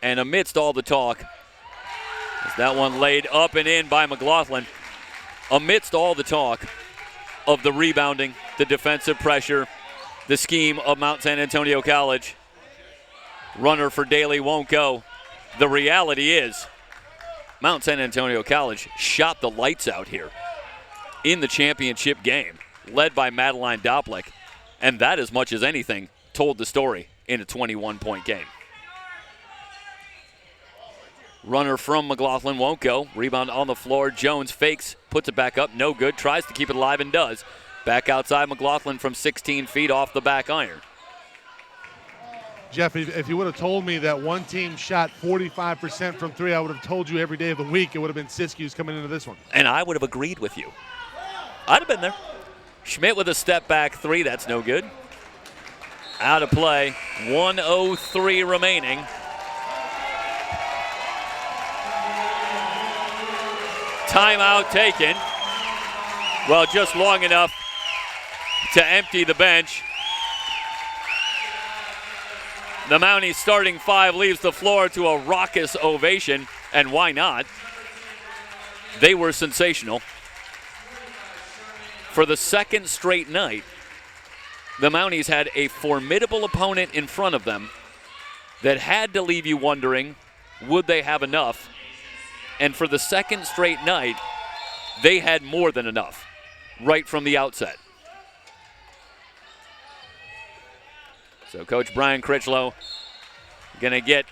And amidst all the talk, is that one laid up and in by McLaughlin. Amidst all the talk of the rebounding, the defensive pressure, the scheme of Mount San Antonio College, runner for Daly won't go. The reality is Mount San Antonio College shot the lights out here in the championship game, led by Madeline Doplick, and that, as much as anything, told the story in a 21-point game. Runner from McLaughlin won't go. Rebound on the floor. Jones fakes, puts it back up, no good. Tries to keep it alive and does. Back outside McLaughlin from 16 feet off the back iron. Jeff, if you would have told me that one team shot 45% from three, I would have told you every day of the week it would have been Siskiyous coming into this one. And I would have agreed with you. I'd have been there. Schmidt with a step back three. That's no good. Out of play. 1:03 remaining. Timeout taken. Well, just long enough to empty the bench. The Mounties starting five leaves the floor to a raucous ovation, and why not? They were sensational. For the second straight night, the Mounties had a formidable opponent in front of them that had to leave you wondering, would they have enough? And for the second straight night, they had more than enough right from the outset. So Coach Brian Critchlow going to get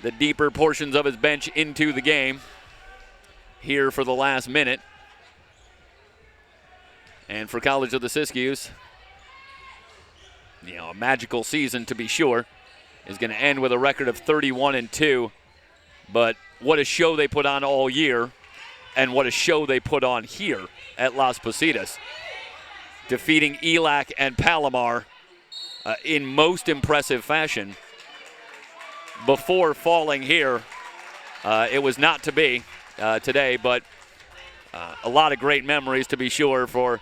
the deeper portions of his bench into the game here for the last minute. And for College of the Siskiyous, a magical season to be sure, is going to end with a record of 31-2. But what a show they put on all year, and what a show they put on here at Las Positas. Defeating ELAC and Palomar in most impressive fashion. Before falling here, it was not to be today, but a lot of great memories to be sure for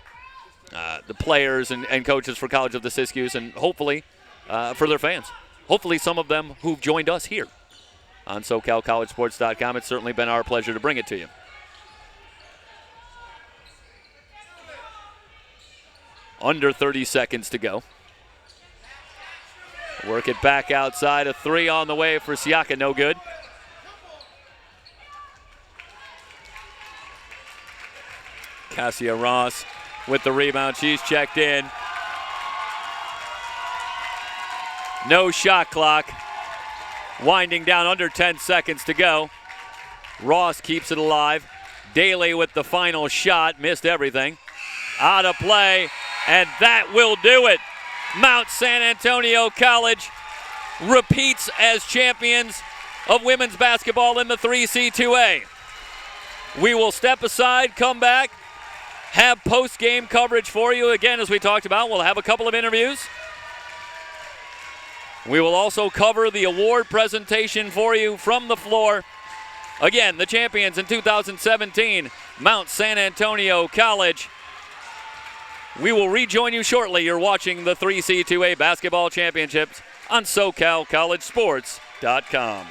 the players and coaches for College of the Siskiyous, and hopefully for their fans. Hopefully some of them who've joined us here on SoCalCollegeSports.com. It's certainly been our pleasure to bring it to you. Under 30 seconds to go. Work it back outside. A three on the way for Siaka, no good. Cassia Ross with the rebound. She's checked in. No shot clock. Winding down, under 10 seconds to go. Ross keeps it alive. Daly with the final shot. Missed everything. Out of play. And that will do it. Mount San Antonio College repeats as champions of women's basketball in the 3C2A. We will step aside, come back, have post-game coverage for you. Again, as we talked about, we'll have a couple of interviews. We will also cover the award presentation for you from the floor. Again, the champions in 2017, Mount San Antonio College. We will rejoin you shortly. You're watching the 3C2A Basketball Championships on SoCalCollegeSports.com.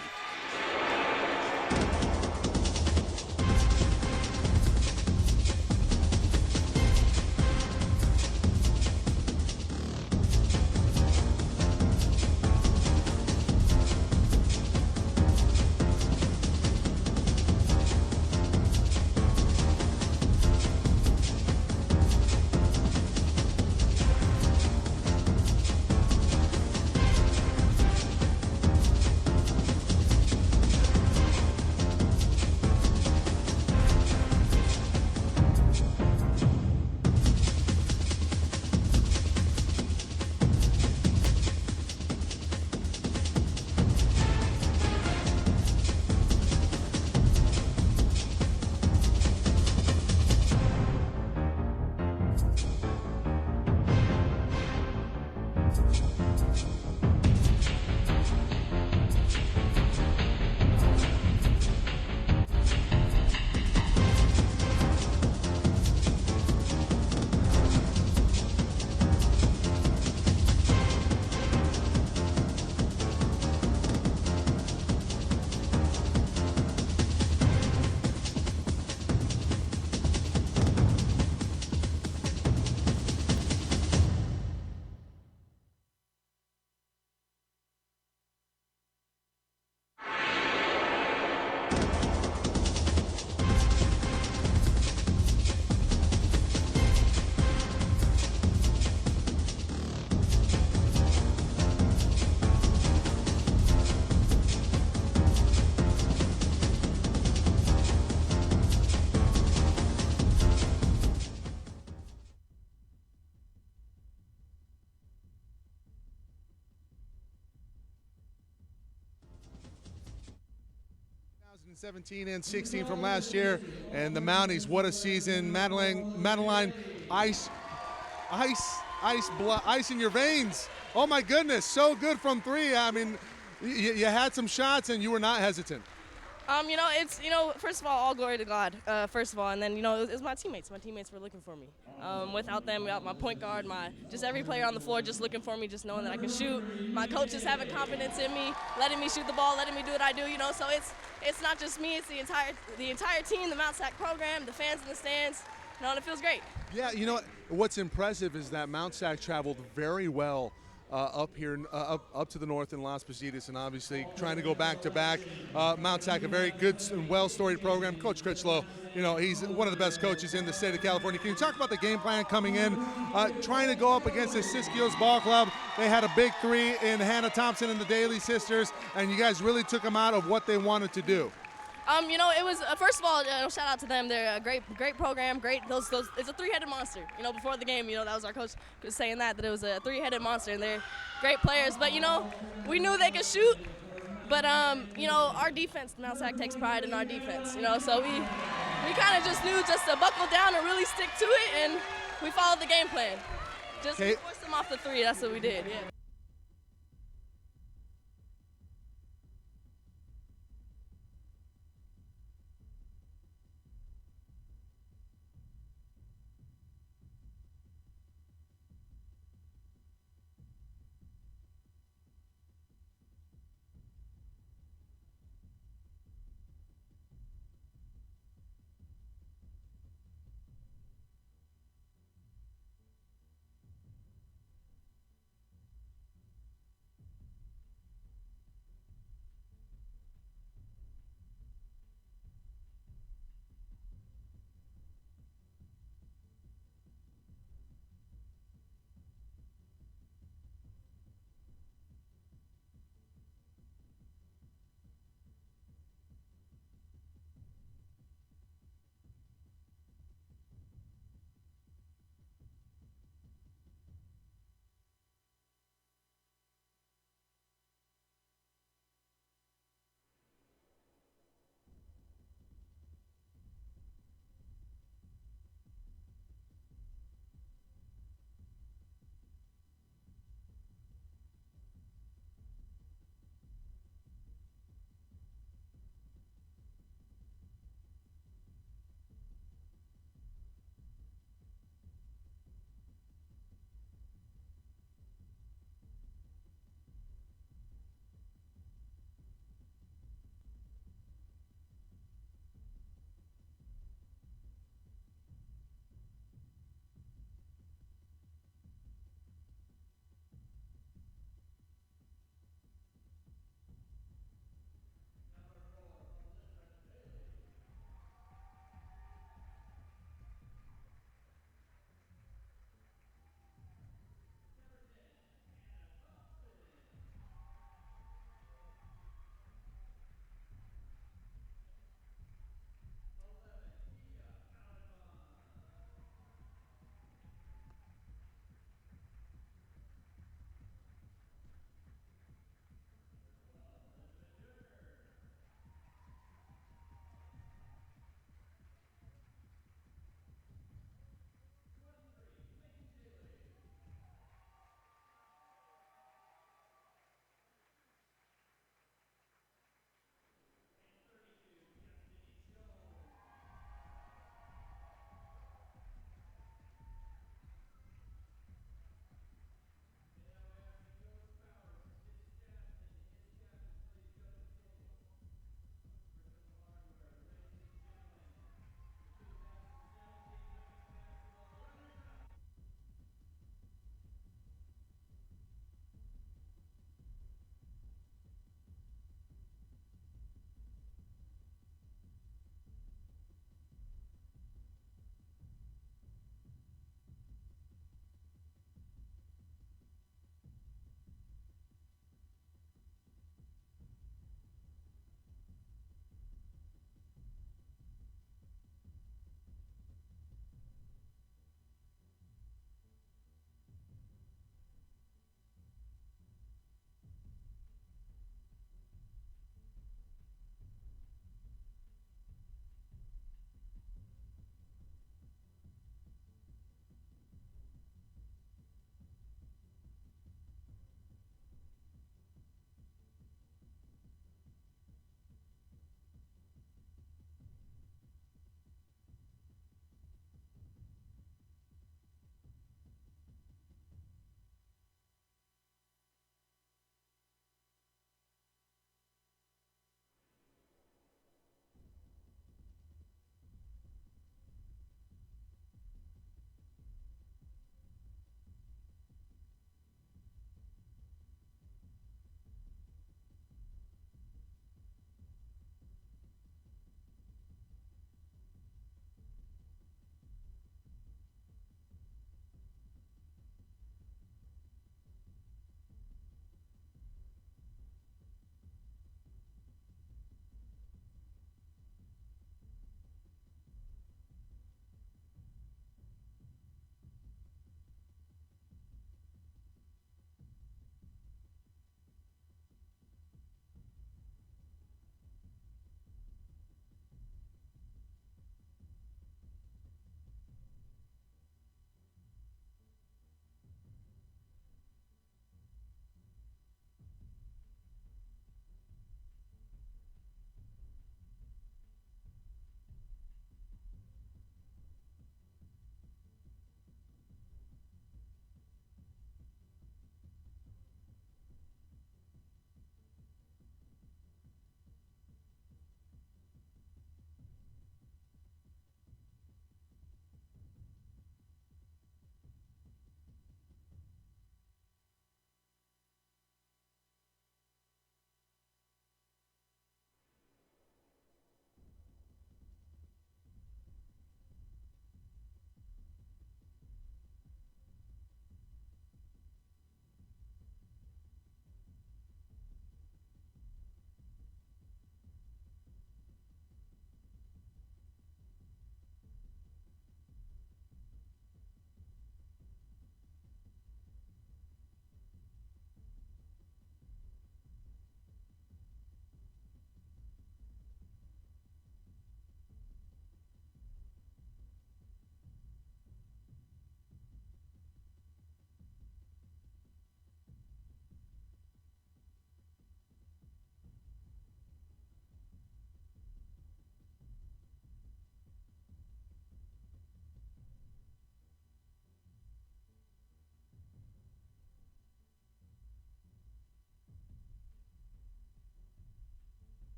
17 and 16 from last year, and the Mounties, what a season. Madeline, ice in your veins. Oh my goodness, so good from three. I mean, you had some shots and you were not hesitant. It's, first of all glory to God, first of all, and then, it was my teammates. My teammates were looking for me. Without them, without my point guard, just every player on the floor just looking for me, just knowing that I can shoot. My coaches having confidence in me, letting me shoot the ball, letting me do what I do, so it's not just me, it's the entire team, the Mount Sac program, the fans in the stands, and it feels great. Yeah, what's impressive is that Mount Sac traveled very well up here, up to the north in Las Positas, and obviously trying to go back-to-back. Mount Sac, a very good and well-storied program. Coach Critchlow, he's one of the best coaches in the state of California. Can you talk about the game plan coming in, trying to go up against the Siskiyous Ball Club? They had a big three in Hannah Thompson and the Daly sisters, and you guys really took them out of what they wanted to do. It was first of all, shout out to them. They're a great program. Great. Those. It's a three-headed monster. Before the game, that was our coach saying that it was a three-headed monster, and they're great players. But we knew they could shoot. But our defense, Mount Sac takes pride in our defense. So we kind of just knew just to buckle down and really stick to it, and we followed the game plan. Just force them off the three. That's what we did. Yeah.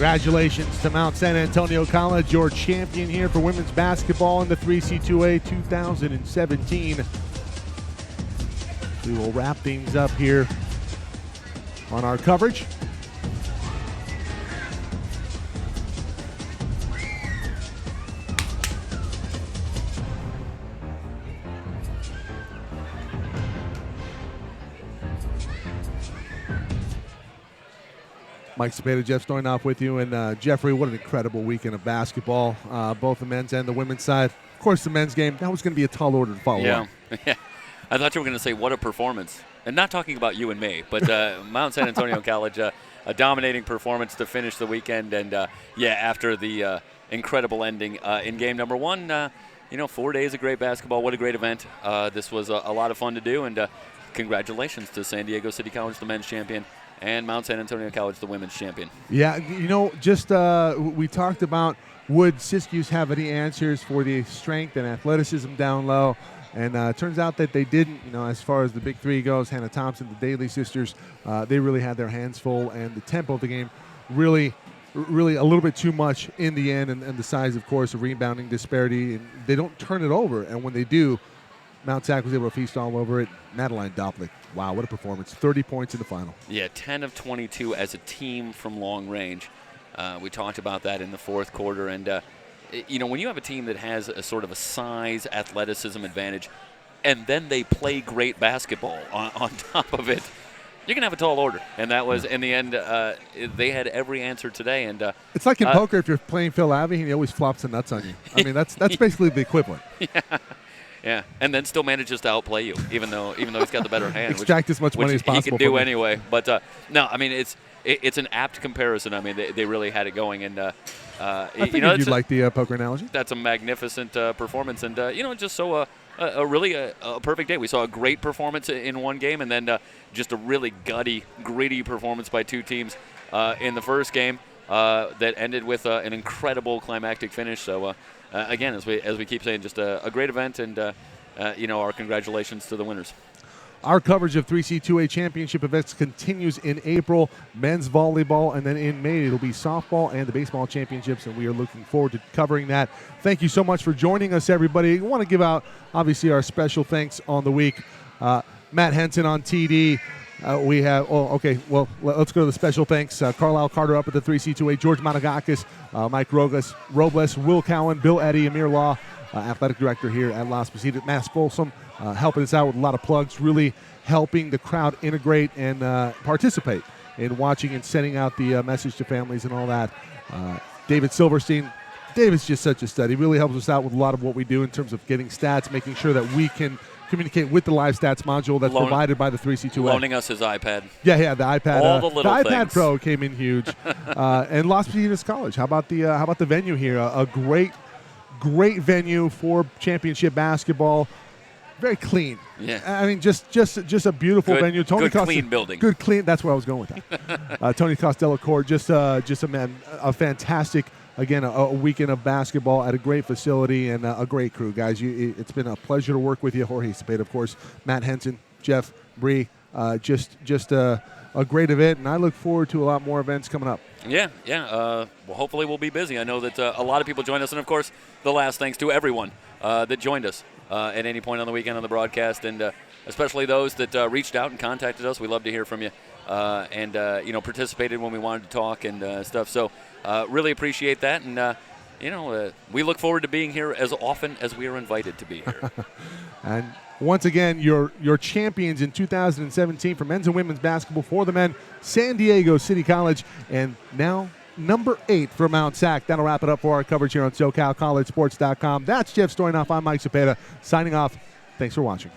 Congratulations to Mount San Antonio College, your champion here for women's basketball in the 3C2A 2017. We will wrap things up here on our coverage. Mike Cepeda, Jeff Stoynoff with you. And Jeffrey, what an incredible weekend of basketball, both the men's and the women's side. Of course, the men's game, that was going to be a tall order to follow up. Yeah. I thought you were going to say, what a performance. And not talking about you and me, but Mount San Antonio College, a dominating performance to finish the weekend. And, after the incredible ending in game number one, 4 days of great basketball. What a great event. This was a lot of fun to do. And congratulations to San Diego City College, the men's champion, and Mount San Antonio College, the women's champion. Yeah, we talked about, would Siskiyou have any answers for the strength and athleticism down low? And it turns out that they didn't. As far as the big three goes, Hannah Thompson, the Daly sisters, they really had their hands full, and the tempo of the game really a little bit too much in the end, and the size, of course, of rebounding disparity. And they don't turn it over, and when they do, Mount Sac was able to feast all over it. Madeline Dopplich, wow, what a performance. 30 points in the final. Yeah, 10 of 22 as a team from long range. We talked about that in the fourth quarter. And, when you have a team that has a sort of a size, athleticism advantage, and then they play great basketball on top of it, you're going to have a tall order. And that was, in the end, they had every answer today. And it's like in poker, if you're playing Phil Abbey, he always flops the nuts on you. I mean, that's basically the equivalent. Yeah, and then still manages to outplay you, even though he's got the better hand. Extract as much money as possible. He can do anyway. But no, I mean it's an apt comparison. I mean they really had it going, and I figured you'd like the poker analogy. That's a magnificent performance, and just so a really perfect day. We saw a great performance in one game, and then just a really gutty, gritty performance by two teams in the first game that ended with an incredible climactic finish. So. Again, as we keep saying, just a great event, and our congratulations to the winners. Our coverage of 3C2A championship events continues in April, men's volleyball, and then in May it'll be softball and the baseball championships, and we are looking forward to covering that. Thank you so much for joining us, everybody. We want to give out, obviously, our special thanks on the week. Matt Henson on TD. Let's go to the special thanks. Carlisle Carter up at the 3C2A, George Matagakis, Mike Robles, Will Cowan, Bill Eddy, Amir Law, athletic director here at Las Positas, Mass Folsom, helping us out with a lot of plugs, really helping the crowd integrate and participate in watching and sending out the message to families and all that. David Silverstein. David's just such a stud. He really helps us out with a lot of what we do in terms of getting stats, making sure that we can communicate with the live stats module that's provided by the 3C2A. Loaning us his iPad. Yeah, the iPad. All the little the things. iPad Pro came in huge. And Las Positas College. How about the venue here? A great venue for championship basketball. Very clean. Yeah. I mean, just a beautiful venue. Good clean building. Good clean. That's where I was going with that. Tony Costello Court. Just a fantastic. Again, a weekend of basketball at a great facility and a great crew, guys. It's been a pleasure to work with you. Jorge Cepeda, of course, Matt Henson, Jeff, Bree, just a great event, and I look forward to a lot more events coming up. Yeah. Well, hopefully we'll be busy. I know that a lot of people joined us, and, of course, the last thanks to everyone that joined us at any point on the weekend on the broadcast, and especially those that reached out and contacted us. We love to hear from you and participated when we wanted to talk and stuff. So really appreciate that, and we look forward to being here as often as we are invited to be here. And once again, your champions in 2017 for men's and women's basketball for the men, San Diego City College, and now number 8 for Mount Sac. That'll wrap it up for our coverage here on SoCalCollegeSports.com. That's Jeff Stoynoff. I'm Mike Cepeda signing off. Thanks for watching.